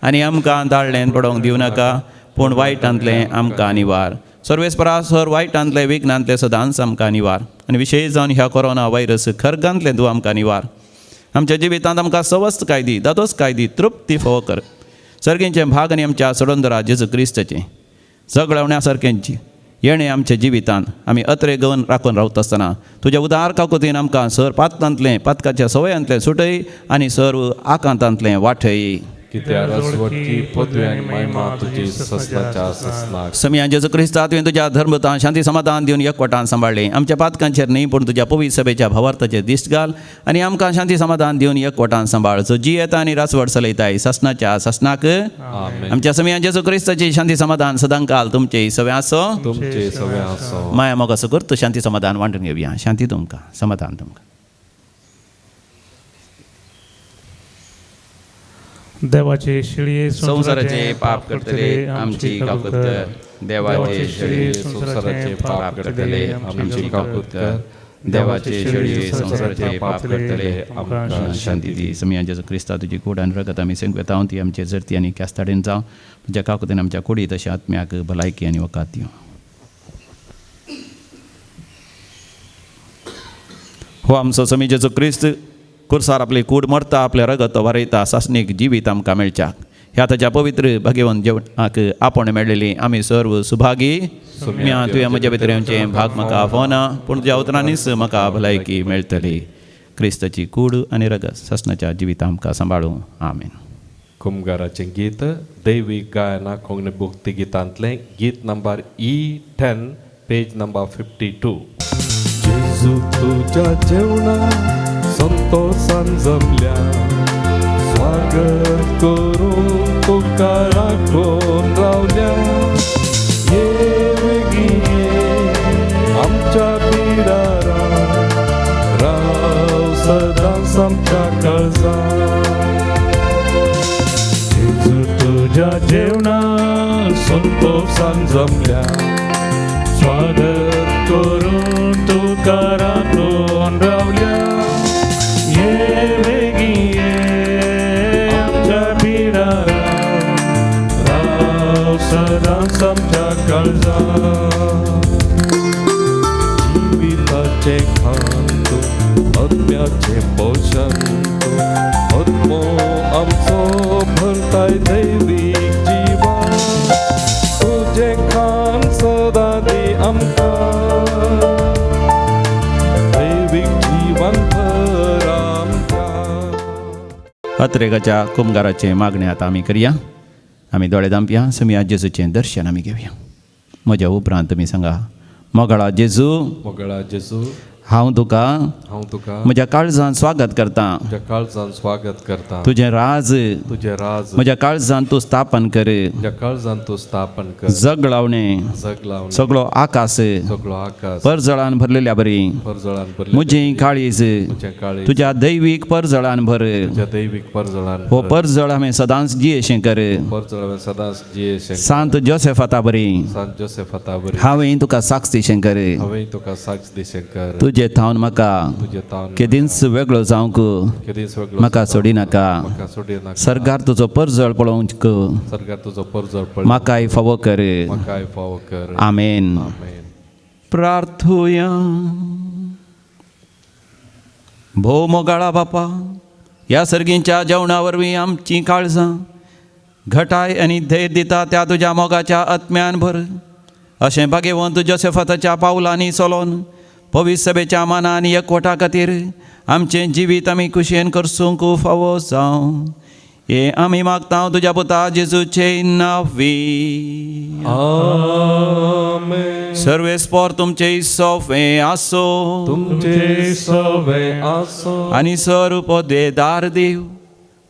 आनी आमकां दाळ्ळेन पडोवंक दिवं नाका, पूण वायटांतलें आमकां निवार. सर्वेस्परा सर वायटांतले विघ्नांतले सदांच आमकां निवार आनी विशेश जावन ह्या कोरोना व्हायरस खरगांतलें तूं आमकां निवार. आमच्या जिवितांत आमकां सवस्त काय दी, दादोस काय दी, तृप्ती फावो कर. सर्गेंचे भाग आनी आमच्या सडोंदरा जेजू क्रिस्ताचें जगळवण्या सारकेंची येणें आमच्या जिवितांत आमी अत्रे गवन राखून रावता आसतना तुज्या उदार काकुतीन आमकां सर पातकांतलें, पातकाच्या सवयांतलें सुटय आनी सर्व आकांतांतलें वाठय. कित्याक रसवटची पदवी आनी महिमा तुजी ससनाच्या ससनाक. समिया जेजू क्रिस्ता तुवें तुज्या धर्मतां शांती समाधान दिवन एकवटान सांबाळलें. आमच्या पातकांचेर न्ही पूण तुज्या पवित्र सभेच्या भावार्थाचेर दिश्ट घाल आनी आमकां शांती समाधान दिवन एकवटान सांबाळ. जो जी येता आनी रासवट चलयताय ससनाच्या ससनाक. आमच्या समिया जेजू क्रिस्ताची शांती समाधान सदांकाल तुमचे सवे आसो. तुमचे सवे आसो. माया मोग असो करतो शांती समाधान वांटून घेवया. शांती तुमकां, समाधान तुमकां. देवाचे शिळये संसाराचे पाप करतले आमची काकूत कर. देवाचे शिळे संसाराचे पाप करतले आमची काकूत कर. देवाचे शेळी संसाराचे पाप करतले आमकां शांती दी. समी जेजू क्रिस्ता तुजी कूड आनी रगत आमी सेंकवेता ती आमचे जर्ती आनी क्यास्ताडेन जावं तुज्या काकुतेन आमच्या कुडी तशें आत्म्याक भलायकी आनी वकात दिवं. हो आमचो समी जेजू क्रिस्त कुर्सार आपली कूड मरता आपले रगत वारयता सासणीक जिवीत आमकां मेळच्याक. ह्या ताच्या पवित्र भगवंत जेवणाक आपण मेळलेली आमी सर्व सुभागी. तुवें म्हज्या भितर येवचें भाग म्हाका फोना पूण तुज्या उतरांनीच म्हाका भलायकी मेळटली. क्रिस्ताची कूड आनी रगत सासणाच्या जिवीत आमकां सांबाळूं. आमेन. कुमगाराचें गीत दैवीक गायना कोंकणी भक्ती गितांतलें गीत नंबर E10 पेज नंबर 52. जेजू तुज्या जेवणा संतोषान जमल्या स्वागत करून तुका राखून रावल्या. ये वेगी आमच्या पिरारा राव सदांच आमच्या काळजांत. जेजू तुज्या जेवणा संतोषान जमल्या स्वागत करून तुका राखून रावल्या. ये वेगी आमच्या पिरारा राव सदांच आमच्या काळजांत. जिविताचे खाण तूं आत्म्याचे पोषण तूं आत्मो आमचो भरताय दैवीक जिवन. तुजें खाण सदां दी आमकां दैवीक जिवन भर आमकां. अत्रेगाच्या कुमगाराचे मागणें आतां आमी करया. आमी दोळे धांपया. समी जेजूचें दर्शन आमी घेवया. म्हज्या उपरांत तुमी सांगा. मोगळा जेजू मोगळा जेजू हांव तुका म्हज्या काळजांत स्वागत करता. तुज्या काळजांत स्वागत करता. तुजें राज म्हज्या काळजांत तूं स्थापन कर. तुज्या काळजांत तूं स्थापन कर. जग लावणें सगळो आकाश परजळान भरलेल्या बरी म्हजें काळीज तुज्या दैवीक परजळान भर. हो परजळ हांवें सदांच जियेशें कर. सांत जोसेफाता बरी हांवें तुका साक्ष दिशें कर. तुजे थावन म्हाका केदींच वेगळो जावंक म्हाका सोडी नाका. सरकार तुजो परजळ पळोवंक म्हाकाय फावो कर. आमेन. प्रार्थुया. भोव मोगाळा बापा, ह्या सर्गींच्या जेवणा वरवीं आमचीं काळजां घटाय आनी धैर्य दिता त्या तुज्या मोगाच्या आत्म्यान भर. अशें भाग्यवंत जोसेफाताच्या पावलांनी चलोन पवित्र सभेच्या मानान एकवटा खातीर आमचें जिवीत आमी कुशेन करसूंक फावो जावं. हे आमी मागता तुज्या पुता जेजूचे नांवी. आमेन. सर्वेस्पोर तुमचे सोफे आसो. तुमचे सवे आसो. आनी सर्वोपदेदार देव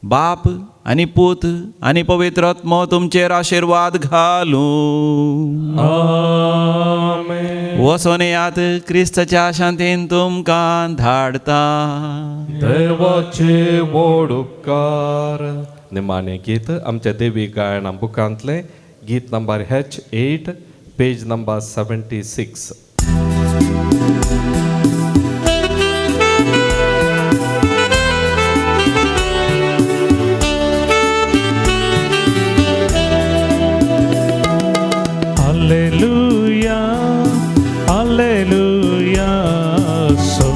बाप आनी पूत आनी पवित्र आत्मो तुमचेर आशिर्वाद घालूं. आमेन. वचोन येयात. क्रिस्ताच्या शांतीन तुमकां धाडता. देवाचे व्हड उपकार. निमाणें गीत आमच्या देवी गायना बुकांतलें गीत number H8 page number 76. Alleluia, alleluia, so